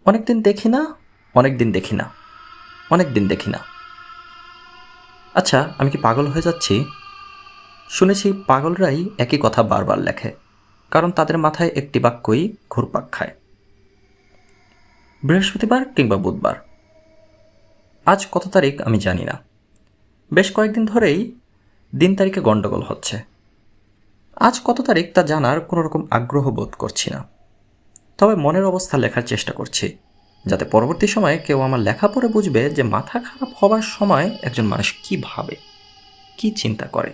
অনেকদিন দেখি না, অনেকদিন দেখি না, অনেকদিন দেখি না। আচ্ছা, আমি কি পাগল হয়ে যাচ্ছি? শুনেছি পাগলরাই একই কথা বারবার লেখে, কারণ তাদের মাথায় একটি বাক্যই ঘুরপাক খায়। বৃহস্পতিবার কিংবা বুধবার। আজ কত তারিখ আমি জানি না। বেশ কয়েকদিন ধরেই দিন তারিখে গণ্ডগোল হচ্ছে। আজ কত তারিখ তা জানার কোনো রকম আগ্রহ বোধ করছি না। তবে মনের অবস্থা লেখার চেষ্টা করছি, যাতে পরবর্তী সময়ে কেউ আমার লেখা পড়ে বুঝবে যে মাথা খারাপ হবার সময় একজন মানুষ কী ভাবে, কী চিন্তা করে।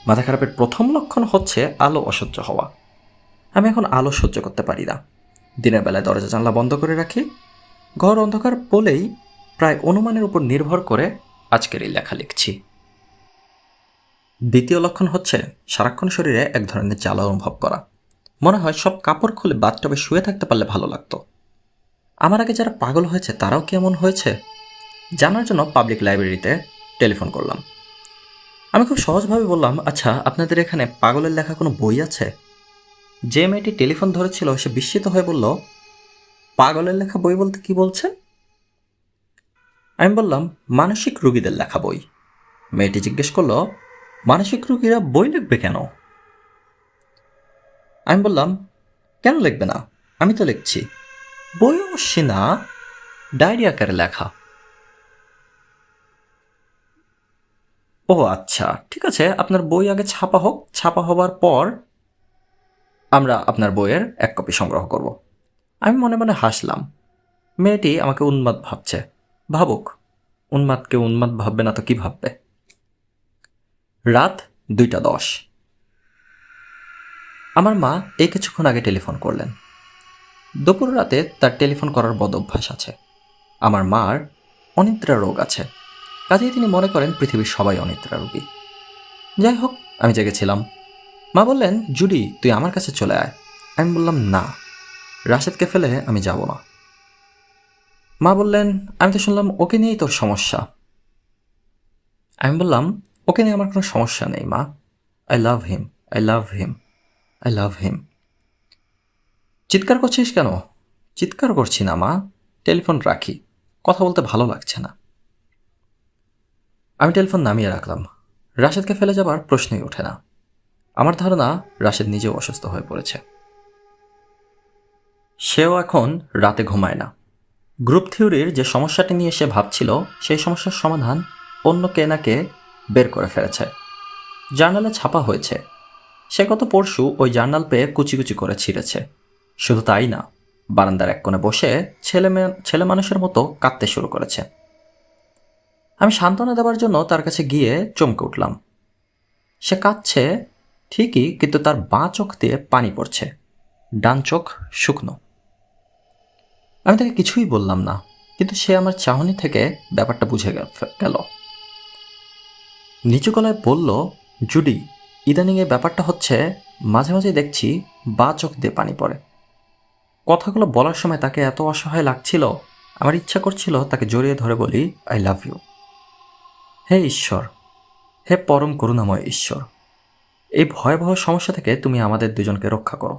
মাথা খারাপের প্রথম লক্ষণ হচ্ছে আলো অসহ্য হওয়া। আমি এখন আলো সহ্য করতে পারি না। দিনের বেলায় দরজা জানলা বন্ধ করে রাখি। ঘর অন্ধকার বলেই প্রায় অনুমানের উপর নির্ভর করে আজকের এই লেখা লিখছি। দ্বিতীয় লক্ষণ হচ্ছে সারাক্ষণ শরীরে এক ধরনের জ্বালা অনুভব করা। মনে হয় সব কাপড় খুলে বাথটবে শুয়ে থাকতে পারলে ভালো লাগতো। আমার আগে যারা পাগল হয়েছে তারাও কি এমন হয়েছে? জানার জন্য পাবলিক লাইব্রেরিতে টেলিফোন করলাম। আমি খুব সহজভাবে বললাম, আচ্ছা, আপনাদের এখানে পাগলের লেখা কোনো বই আছে? যে মেয়েটি টেলিফোন ধরেছিল সে বিস্মিত হয়ে বলল, পাগলের লেখা বই বলতে কি বলছেন? আমি বললাম, মানসিক রোগীদের লেখা বই। মেয়েটি জিজ্ঞেস করলো, মানসিক রোগীরা বই লিখবে কেন? আমি বললাম, কেন লিখবে না, আমি তো লিখছি। বই অবশ্যই না, ডায়েরি আকারে লেখা। ও আচ্ছা, ঠিক আছে, আপনার বই আগে ছাপা হোক, ছাপা হবার পর আমরা আপনার বইয়ের এক কপি সংগ্রহ করব। আমি মনে মনে হাসলাম। মেয়েটি আমাকে উন্মাদ ভাবছে। ভাবুক, উন্মাদকে উন্মাদ ভাববে না তো কি ভাববে? রাত 2:10। আমার মা এই কিছুক্ষণ আগে টেলিফোন করলেন। দুপুর রাতে তার টেলিফোন করার বদ অভ্যাস আছে। আমার মার অনিদ্রা রোগ আছে, কাজেই তিনি মনে করেন পৃথিবীর সবাই অনিদ্রা রোগী। যাই হোক, আমি জেগেছিলাম। মা বললেন, জুডি, তুই আমার কাছে চলে আয়। আমি বললাম, না, রাশেদকে ফেলে আমি যাব না। মা বললেন, আমি তো শুনলাম ওকে নিয়েই তোর সমস্যা। আমি বললাম, ওকে নিয়ে আমার কোনো সমস্যা নেই মা। I love him, I love him, I love him. চিৎকার করছিস কেন? চিৎকার করছি না মা, টেলিফোন রাখি, কথা বলতে ভালো লাগছে না। আমি টেলিফোন নামিয়ে রাখলাম। রাশেদকে ফেলে যাবার প্রশ্নই ওঠে না। আমার ধারণা রাশেদ নিজেও অসুস্থ হয়ে পড়েছে। সেও এখন রাতে ঘুমায় না। গ্রুপ থিওরির যে সমস্যাটি নিয়ে সে ভাবছিল সেই সমস্যার সমাধান অন্য কে না কে বের করে ফেলেছে। জার্নালে ছাপা হয়েছে। সে গত পরশু ওই জার্নাল পেয়ে কুচি কুচি করে ছিঁড়েছে। শুধু তাই না, বারান্দার এক কোণে বসে ছেলে মানুষের মতো কাঁদতে শুরু করেছে। আমি সান্ত্বনা দেওয়ার জন্য তার কাছে গিয়ে চমকে উঠলাম। সে কাঁদছে ঠিকই, কিন্তু তার বাঁ চোখ দিয়ে পানি পড়ছে, ডান চোখ শুকনো। আমি তাকে কিছুই বললাম না, কিন্তু সে আমার চাহনি থেকে ব্যাপারটা বুঝে গেল। নিচু গলায় বলল, জুডি, ইদানিং এই ব্যাপারটা হচ্ছে, মাঝে মাঝে দেখছি বাঁ চোখ দিয়ে পানি পড়ে। কথাগুলো বলার সময় তাকে এত অসহায় লাগছিল, আমার ইচ্ছা করছিল তাকে জড়িয়ে ধরে বলি, আই লাভ ইউ। হে ঈশ্বর, হে পরম করুণাময় ঈশ্বর, এই ভয়াবহ সমস্যা থেকে তুমি আমাদের দুজনকে রক্ষা করো।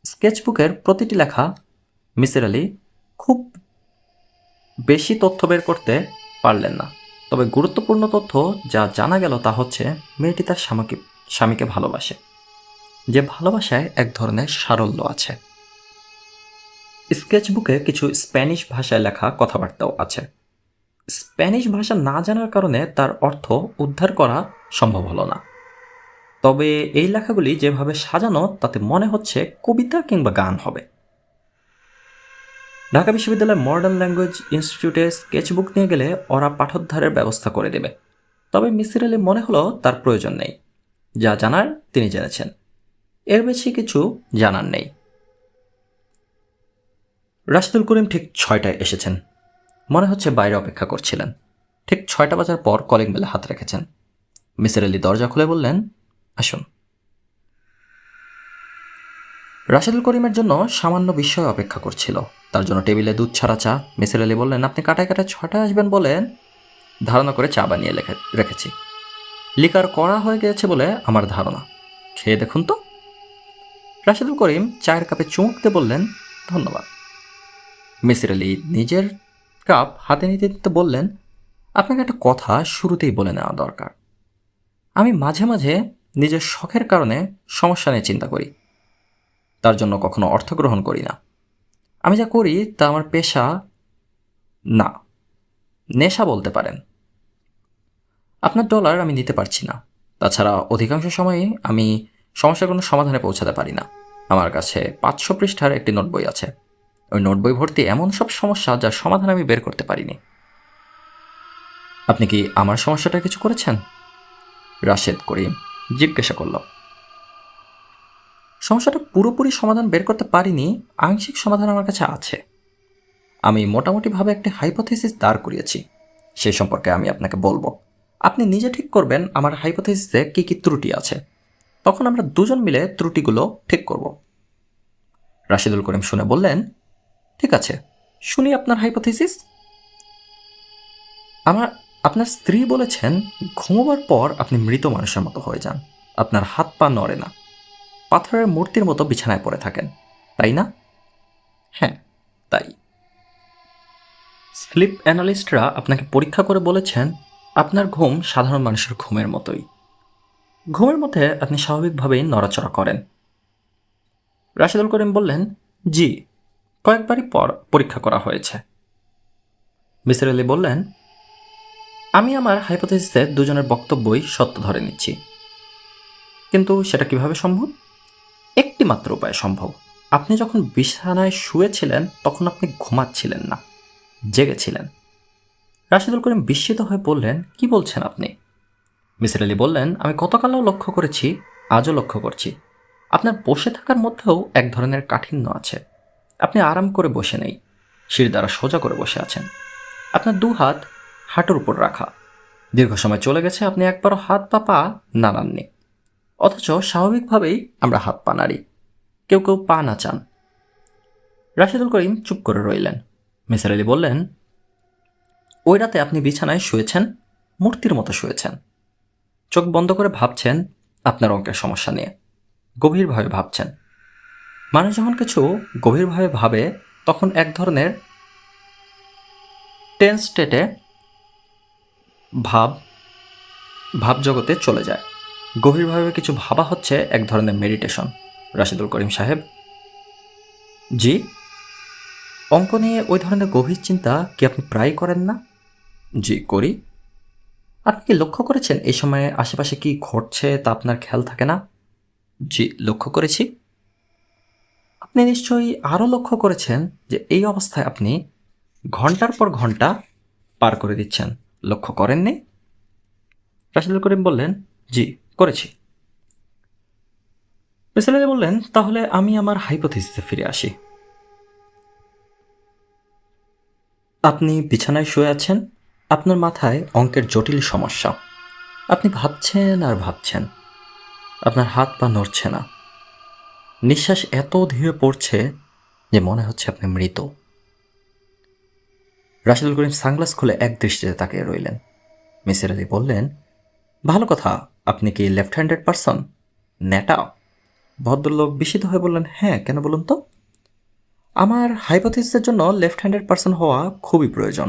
স্কেচবুকের প্রতিটি লেখা মিসির আলি খুব বেশি তথ্য বের করতে পারলেন না, তবে গুরুত্বপূর্ণ তথ্য যা জানা গেল তা হচ্ছে, মেয়েটি তার স্বামীকে ভালোবাসে, যে ভালোবাসায় এক ধরনের সারল্য আছে। স্কেচবুকে কিছু স্প্যানিশ ভাষায় লেখা কথাবার্তাও আছে। স্প্যানিশ ভাষা না জানার কারণে তার অর্থ উদ্ধার করা সম্ভব হলো না, তবে এই লেখাগুলি যেভাবে সাজানো তাতে মনে হচ্ছে কবিতা কিংবা গান হবে। ঢাকা বিশ্ববিদ্যালয়ের মডার্ন ল্যাঙ্গুয়েজ ইনস্টিটিউটে স্কেচবুক নিয়ে গেলে ওরা পাঠোদ্ধারের ব্যবস্থা করে দেবে, তবে মিসির আলি মনে হলো তার প্রয়োজন নেই। যা জানার তিনি জেনেছেন, এর বেশি কিছু জানার নেই। রাশিদুল করিম ঠিক 6টায় এসেছেন। মনে হচ্ছে বাইরে অপেক্ষা করছিলেন। ঠিক 6টা বাজার পর কলিং বেলে হাত রেখেছেন। মিসির আলি দরজা খুলে বললেন, আসুন। রাশিদুল করিমের জন্য সামান্য বিস্ময় অপেক্ষা করছিল। তার জন্য টেবিলে দুধ ছাড়া চা। মিসির আলি বললেন, আপনি কাটায় কাটায় 6টায় আসবেন বলেন ধারণা করে চা বানিয়ে রেখেছি। লিকার করা হয়ে গিয়েছে বলে আমার ধারণা, খেয়ে দেখুন তো। রাশিদুল করিম চায়ের কাপে চুমুক দিয়ে বললেন, ধন্যবাদ। মিসির আলি নিজের কাপ হাতে নিতে নিতে বললেন, আপনাকে একটা কথা শুরুতেই বলে নেওয়া দরকার। আমি মাঝে মাঝে নিজের শখের কারণে সমস্যা নিয়ে চিন্তা করি, তার জন্য কখনো অর্থ গ্রহণ করি না। আমি যা করি তা আমার পেশা না, নেশা বলতে পারেন। আপনার ডলার আমি নিতে পারছি না। তাছাড়া অধিকাংশ সময়ই আমি সমস্যার কোনো সমাধানে পৌঁছাতে পারি না। আমার কাছে 500 পৃষ্ঠার একটি নোট বই আছে। ওই নোট বই ভর্তি এমন সব সমস্যা যার সমাধান আমি বের করতে পারিনি। আপনি কি আমার সমস্যাটা কিছু করেছেন? রাশেদ করিম জিজ্ঞাসা করল। সমস্যাটা পুরোপুরি সমাধান বের করতে পারিনি, আংশিক সমাধান আমার কাছে আছে। আমি মোটামুটিভাবে একটা হাইপোথেসিস দাঁড় করিয়েছি। সেই সম্পর্কে আমি আপনাকে বলবো। আপনি নিজে ঠিক করবেন আমার হাইপোথিসিসে কী কী ত্রুটি আছে, তখন আমরা দুজন মিলে ত্রুটিগুলো ঠিক করব। রাশিদুল করিম শুনে বললেন, ঠিক আছে, শুনি আপনার হাইপোথিসিস। আপনার স্ত্রী বলেছেন ঘুমোবার পর আপনি মৃত মানুষের মতো হয়ে যান, আপনার হাত পা নড়ে না, পাথরের মূর্তির মতো বিছানায় পড়ে থাকেন, তাই না? হ্যাঁ, তাই। স্লিপ অ্যানালিস্টরা আপনাকে পরীক্ষা করে বলেছেন আপনার ঘুম সাধারণ মানুষের ঘুমের মতোই। ঘুমের মধ্যে আপনি স্বাভাবিকভাবেই নড়াচড়া করেন। রাশিদুল করিম বললেন, জি, কয়েকবারই পরীক্ষা করা হয়েছে। মিসির আলি বললেন, আমি আমার হাইপোথিসিসে দুজনের বক্তব্যই সত্য ধরে নিচ্ছি, কিন্তু সেটা কিভাবে সম্ভব? একটি মাত্র উপায় সম্ভব। আপনি যখন বিছানায় শুয়েছিলেন তখন আপনি ঘুমাচ্ছিলেন না, জেগেছিলেন। রাশিদুল করিম বিস্মিত হয়ে বললেন, কি বলছেন আপনি? মিসির আলি বললেন, আমি গতকালও লক্ষ্য করেছি, আজও লক্ষ্য করছি, আপনার বসে থাকার মধ্যেও এক ধরনের কাঠিন্য আছে। আপনি আরাম করে বসে নেই, শির দ্বারা সোজা করে বসে আছেন। আপনার দু হাত হাঁটুর উপর রাখা। দীর্ঘ সময় চলে গেছে আপনি একবারও হাত বা পা নাড়াননি, অথচ স্বাভাবিকভাবেই আমরা হাত পা নাড়ি, কেউ কেউ পা নাচান। রাশিদুল করিম চুপ করে রইলেন। মিসির আলি বললেন, ওই রাতে আপনি বিছানায় শুয়েছেন, মূর্তির মতো শুয়েছেন, চোখ বন্ধ করে ভাবছেন আপনার অঙ্কের সমস্যা নিয়ে, গভীরভাবে ভাবছেন। মানুষ যখন কিছু গভীরভাবে ভাবে তখন এক ধরনের টেন্স স্টেটে ভাবজগতে চলে যায়। গভীরভাবে কিছু ভাবা হচ্ছে এক ধরনের মেডিটেশন। রাশিদুল করিম সাহেব, জি? অঙ্ক নিয়ে ওই ধরনের গভীর চিন্তা কি আপনি প্রায় করেন না? জি, করি। আপনি কি লক্ষ্য করেছেন এই সময়ে আশেপাশে কি ঘটছে তা আপনার খেয়াল থাকে না? জি, লক্ষ্য করেছি। আপনি নিশ্চয়ই আরও লক্ষ্য করেছেন যে এই অবস্থায় আপনি ঘন্টার পর ঘন্টা পার করে দিচ্ছেন, লক্ষ্য করেননি? রাশিদুল করিম বললেন, জি, করেছি। মিসির আলি বললেন, তাহলে আমি আমার হাইপোথিসিসে ফিরে আসি। আপনি বিছানায় শুয়ে আছেন, আপনার মাথায় অঙ্কের জটিল সমস্যা। আপনি ভাবছেন আর ভাবছেন, আপনার হাত পা নড়ছে না, নিঃশ্বাস এত ধীরে পড়ছে যে মনে হচ্ছে আপনি মৃত। রাশিদুল করিম সানগ্লাস খুলে এক দৃষ্টিতে তাকিয়ে রইলেন। মিসির আলি বললেন, ভালো কথা, আপনি কি লেফট হ্যান্ডেড পারসন? নেটা? ভদ্রলোক বিস্মিত হয়ে বললেন, হ্যাঁ, কেন বলুন তো? আমার হাইপোথিসিসের জন্য লেফট হ্যান্ডেড পারসন হওয়া খুবই প্রয়োজন।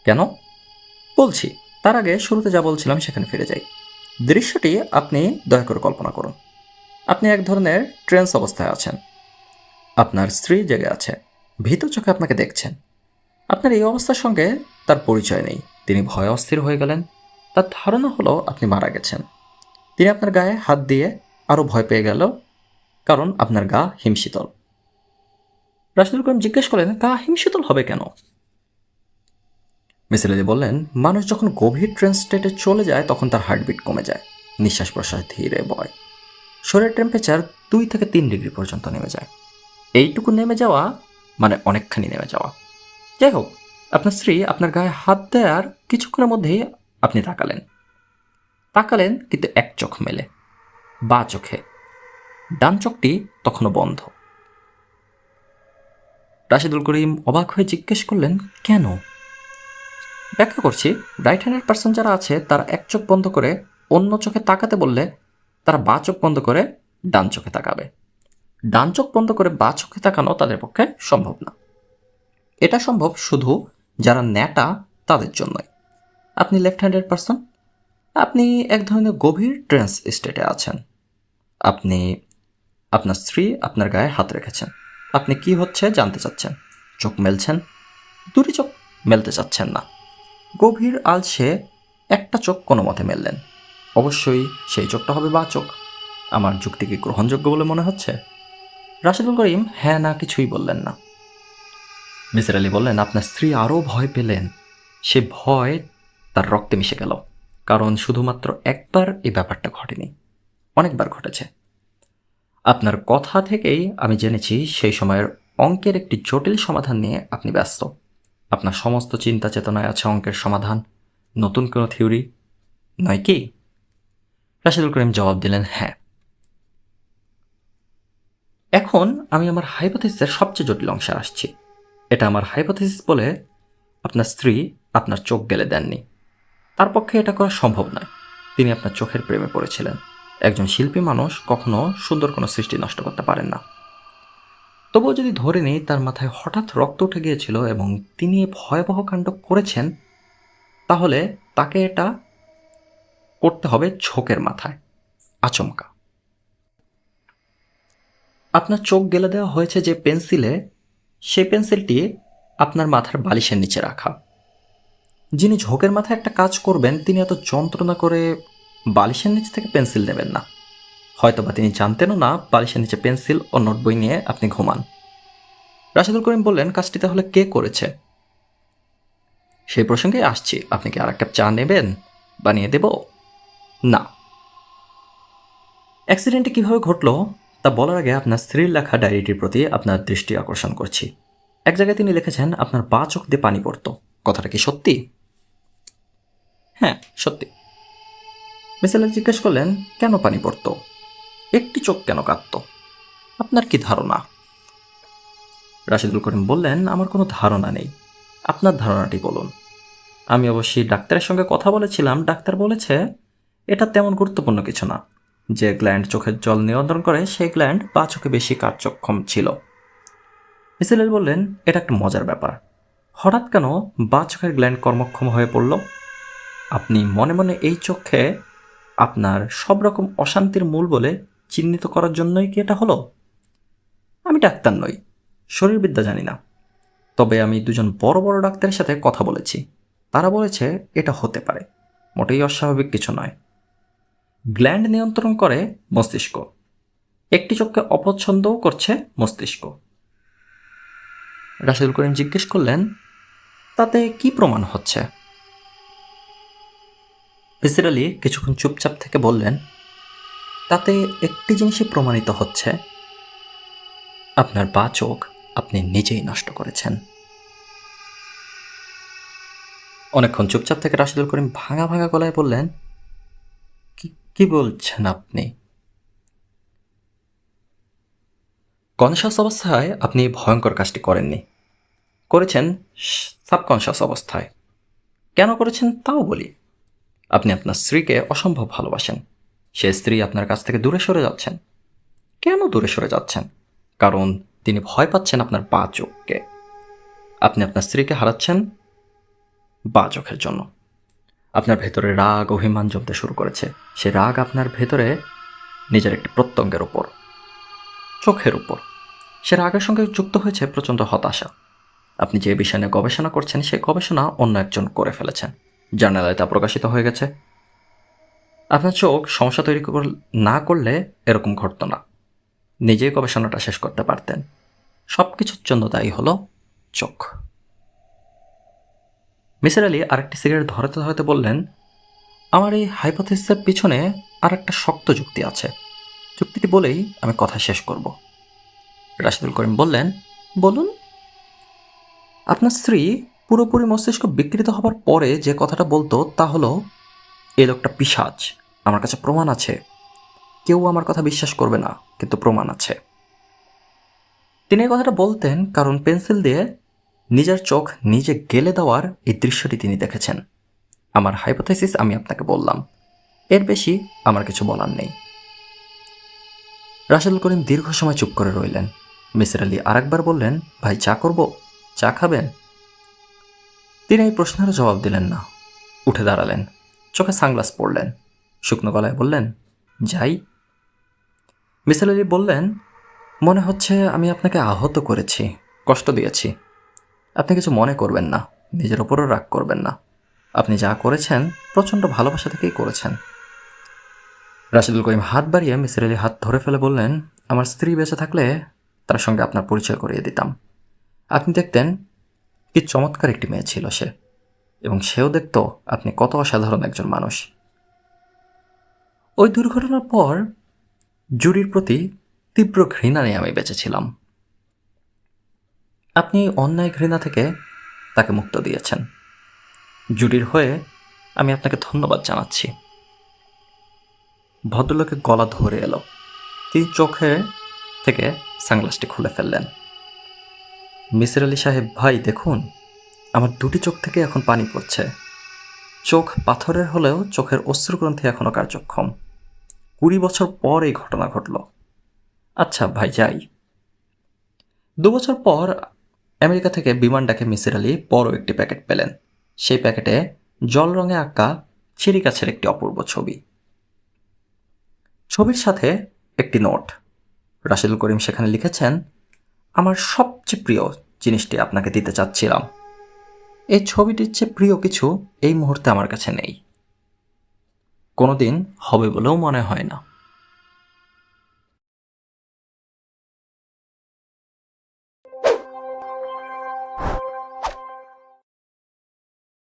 কেন? বলছি, তার আগে শুরুতে যা বলছিলাম সেখানে ফিরে যাই। দৃশ্যটি আপনি দয়া করে কল্পনা করুন। আপনি এক ধরনের ট্রেন্স অবস্থায় আছেন, আপনার স্ত্রী জেগে আছে, ভীত চোখে আপনাকে দেখছেন। আপনার এই অবস্থার সঙ্গে তার পরিচয় নেই, তিনি ভয়ে অস্থির হয়ে গেলেন। তার ধারণা হলো আপনি মারা গেছেন। তিনি আপনার গায়ে হাত দিয়ে আরও ভয় পেয়ে গেল, কারণ আপনার গা হিমশীতল। রাশিদুল করিম জিজ্ঞেস করলেন, গা হিমশীতল হবে কেন? মিসির আলি বললেন, মানুষ যখন গভীর ট্রেন্স স্টেটে চলে যায় তখন তার হার্টবিট কমে যায়, নিঃশ্বাস প্রশ্বাস ধীরে বয়, শরীরের টেম্পারেচার 2 থেকে 3 ডিগ্রি পর্যন্ত নেমে যায়। এইটুকু নেমে যাওয়া মানে অনেকখানি নেমে যাওয়া। যাই হোক, আপনার স্ত্রী আপনার গায়ে হাত দেওয়ার কিছুক্ষণের মধ্যেই আপনি তাকালেন কিন্তু এক চোখ মেলে, বা চোখে। ডান চোখটি তখনও বন্ধ। রাশিদুল করিম অবাক হয়ে জিজ্ঞেস করলেন, কেন? ব্যাখ্যা করছি, রাইট হ্যান্ডেড পার্সন যারা আছে তারা এক চোখ বন্ধ করে অন্য চোখে তাকাতে বললে তারা বা চোখ বন্ধ করে ডান চোখে তাকাবে। ডান চোখ বন্ধ করে বা চোখে তাকানো তাদের পক্ষে সম্ভব না। এটা সম্ভব শুধু যারা ন্যাটা তাদের জন্যই। আপনি লেফট হ্যান্ডেড পার্সন, আপনি এক ধরনের গভীর ট্রেন্স স্টেটে আছেন। আপনি আপনার স্ত্রী আপনার গায়ে হাত রেখেছেন, আপনি কি হচ্ছে জানতে চাচ্ছেন, চোখ মেলছেন, দুটি চোখ মেলতে চাচ্ছেন না, গভীর আলসে একটা চোখ কোনো মতে মেললেন। অবশ্যই সেই চোখটা হবে বা চোখ। আমার যুক্তি কি গ্রহণযোগ্য বলে মনে হচ্ছে? রাশিদুল করিম হ্যাঁ না কিছুই বললেন না। মিসির আলি বললেন, আপনার স্ত্রী আরও ভয় পেলেন। সে ভয় তার রক্তে মিশে গেল, কারণ শুধুমাত্র একবার এই ব্যাপারটা ঘটেনি, অনেকবার ঘটেছে। আপনার কথা থেকেই আমি জেনেছি সেই সময়ের অঙ্কের একটি জটিল সমাধান নিয়ে আপনি ব্যস্ত। আপনার সমস্ত চিন্তা চেতনায় আছে অঙ্কের সমাধান, নতুন কোনো থিওরি নয় কি? রাশিদুল করিম জবাব দিলেন, হ্যাঁ। এখন আমি আমার হাইপোথিসিসের সবচেয়ে জটিল অংশে আসছি। এটা আমার হাইপোথিসিস বলে আপনার স্ত্রী আপনার চোখ গেলে দেননি। তার পক্ষে এটা করা সম্ভব নয়। তিনি আপনার চোখের প্রেমে পড়েছিলেন। একজন শিল্পী মানুষ কখনো সুন্দর কোনো সৃষ্টি নষ্ট করতে পারেন না। তবুও যদি ধরে নিই তার মাথায় হঠাৎ রক্ত উঠে গিয়েছিল এবং তিনি ভয়াবহ কাণ্ড করেছেন, তাহলে তাকে এটা করতে হবে ঝোঁকের মাথায়, আচমকা। আপনার চোখ গেলে দেওয়া হয়েছে যে পেন্সিলে, সেই পেন্সিলটি আপনার মাথার বালিশের নিচে রাখা। যিনি ঝোঁকের মাথায় একটা কাজ করবেন তিনি এত যন্ত্রণা করে বালিশের নিচ থেকে পেন্সিল নেবেন না। হয়তোবা তিনি জানতেনও না বালিশের নিচে পেন্সিল ও নোট বই নিয়ে আপনি ঘুমান। রাশিদুল করিম বললেন, কাজটি তাহলে কে করেছে? সেই প্রসঙ্গে আসছি। আপনি কি আর এক কাপ চা নেবেন? বানিয়ে দেব? না। অ্যাক্সিডেন্টটি কীভাবে ঘটলো তা বলার আগে আপনার স্ত্রীর লেখা ডায়েরিটির প্রতি আপনার দৃষ্টি আকর্ষণ করছি। এক জায়গায় তিনি লিখেছেন আপনার বা চোখ দিয়ে পানি পড়ত। কথাটা কি সত্যি? হ্যাঁ, সত্যি। মিসেল জিজ্ঞেস করলেন, কেন পানি পড়ত? একটি চোখ কেন কাঁদত? আপনার কি ধারণা? রাশিদুল করিম বললেন, আমার কোনো ধারণা নেই, আপনার ধারণাটি বলুন। আমি অবশ্যই ডাক্তারের সঙ্গে কথা বলেছিলাম। ডাক্তার বলেছে এটা তেমন গুরুত্বপূর্ণ কিছু না। যে গ্ল্যান্ড চোখের জল নিয়ন্ত্রণ করে সেই গ্ল্যান্ড বা চোখে বেশি কার্যক্ষম ছিল। মিসেল বললেন, এটা একটা মজার ব্যাপার। হঠাৎ কেন বা চোখের গ্ল্যান্ড কর্মক্ষম হয়ে পড়ল? আপনি মনে মনে এই চোখে আপনার সব রকম অশান্তির মূল বলে চিহ্নিত করার জন্যই কি এটা হলো? আমি ডাক্তার নই, শরীরবিদ্যা জানি না। তবে আমি দুজন বড় বড় ডাক্তারের সাথে কথা বলেছি। তারা বলেছে এটা হতে পারে, মোটেই অস্বাভাবিক কিছু নয়। গ্ল্যান্ড নিয়ন্ত্রণ করে মস্তিষ্ক, একটি চোখকে অপছন্দও করছে মস্তিষ্ক। রাশিদুল করিম জিজ্ঞেস করলেন, তাতে কি প্রমাণ হচ্ছে? মিসির আলী কিছুক্ষণ চুপচাপ থেকে বললেন, তাতে একটি জিনিসই প্রমাণিত হচ্ছে, আপনার বা চোখ আপনি নিজেই নষ্ট করেছেন। অনেকক্ষণ চুপচাপ থেকে রাশিদুল করিম ভাঙা ভাঙা গলায় বললেন, কি বলছেন আপনি? কনশাস অবস্থায় আপনি ভয়ঙ্কর কাজটি করেননি, করেছেন সাবকনশাস অবস্থায়। কেন করেছেন তাও বলি। আপনি আপনার স্ত্রীকে অসম্ভব ভালোবাসেন। সে স্ত্রী আপনার কাছ থেকে দূরে সরে যাচ্ছেন। কেন দূরে সরে যাচ্ছেন? কারণ তিনি ভয় পাচ্ছেন আপনার বা চোখকে। আপনি আপনার স্ত্রীকে হারাচ্ছেন বা চোখের জন্য। আপনার ভেতরে রাগ অভিমান জমতে শুরু করেছে। সে রাগ আপনার ভেতরে নিজের একটি প্রত্যঙ্গের উপর, চোখের উপর। সে রাগের সঙ্গে যুক্ত হয়েছে প্রচণ্ড হতাশা। আপনি যে বিষয় নিয়ে গবেষণা করছেন সেই গবেষণা অন্য একজন করে ফেলেছেন। জার্নালে তা প্রকাশিত হয়ে গেছে। আপনার চোখ সমস্যা তৈরি না করলে এরকম ঘটত না। নিজেই গবেষণাটা শেষ করতে পারতেন। সব কিছুর জন্য দায়ী হলো চোখ। মিসির আলী আরেকটি সিগারেট ধরাতে ধরাতে বললেন, আমার এই হাইপোথিসিসের পিছনে আর একটা শক্ত যুক্তি আছে। যুক্তিটি বলেই আমি কথা শেষ করব। রাশিদুল করিম বললেন, বলুন। আপনার স্ত্রী পুরোপুরি মস্তিষ্ক বিকৃত হবার পরে যে কথাটা বলতো তা হলো, এই লোকটা পিশাচ, আমার কাছে প্রমাণ আছে। কেউ আমার কথা বিশ্বাস করবে না, কিন্তু প্রমাণ আছে। তিনি এই কথাটা বলতেন কারণ পেন্সিল দিয়ে নিজের চোখ নিজে গেলে দেওয়ার এই দৃশ্যটি তিনি দেখেছেন। আমার হাইপোথিসিস আমি আপনাকে বললাম, এর বেশি আমার কিছু বলার নেই। রাশেদুল করিম দীর্ঘ সময় চুপ করে রইলেন। মিসির আলী আরেকবার বললেন, ভাই চা করব? চা খাবেন? তিনি এই প্রশ্নেরও জবাব দিলেন না। উঠে দাঁড়ালেন, চোখে সানগ্লাস পরলেন, শুকনো গলায় বললেন, যাই। মিসির আলী বললেন, মনে হচ্ছে আমি আপনাকে আহত করেছি, কষ্ট দিয়েছি। আপনি কিছু মনে করবেন না, নিজের ওপরও রাগ করবেন না। আপনি যা করেছেন প্রচণ্ড ভালোবাসা থেকেই করেছেন। রাশিদুল করিম হাত বাড়িয়ে মিসির আলী হাত ধরে ফেলে বললেন, আমার স্ত্রী বেঁচে থাকলে তার সঙ্গে আপনার পরিচয় করিয়ে দিতাম। আপনি দেখতেন কি চমৎকার একটি মেয়ে ছিল সে, এবং সেও দেখত আপনি কত অসাধারণ একজন মানুষ। ওই দুর্ঘটনার পর জুরির প্রতি তীব্র ঘৃণা নিয়ে আমি বেঁচেছিলাম। আপনি অন্যায় ঘৃণা থেকে তাকে মুক্ত দিয়েছেন। জুডির হয়ে আমি আপনাকে ধন্যবাদ জানাচ্ছি। ভদ্রলোকের গলা ধরে এলো। তিনি চোখে থেকে সানগ্লাসটি খুলে ফেললেন। মিসির আলি সাহেব ভাই, দেখুন, আমার দুটি চোখ থেকে এখন পানি পড়ছে। চোখ পাথরের হলেও চোখের অশ্রুগ্রন্থি এখনও কার্যক্ষম। 20 বছর পর এই ঘটনা ঘটল। আচ্ছা ভাই, যাই। 2 বছর পর আমেরিকা থেকে বিমান ডাকে মিসির আলি বড় একটি প্যাকেট পেলেন। সেই প্যাকেটে জল রঙে আঁকা চেরি গাছের একটি অপূর্ব ছবি। ছবির সাথে একটি নোট। রাশেদুল করিম সেখানে লিখেছেন, আমার সবচেয়ে প্রিয় জিনিসটি আপনাকে দিতে চাচ্ছিলাম। এই ছবিটির চেয়ে প্রিয় কিছু এই মুহূর্তে আমার কাছে নেই, কোনোদিন হবে বলেও মনে হয় না।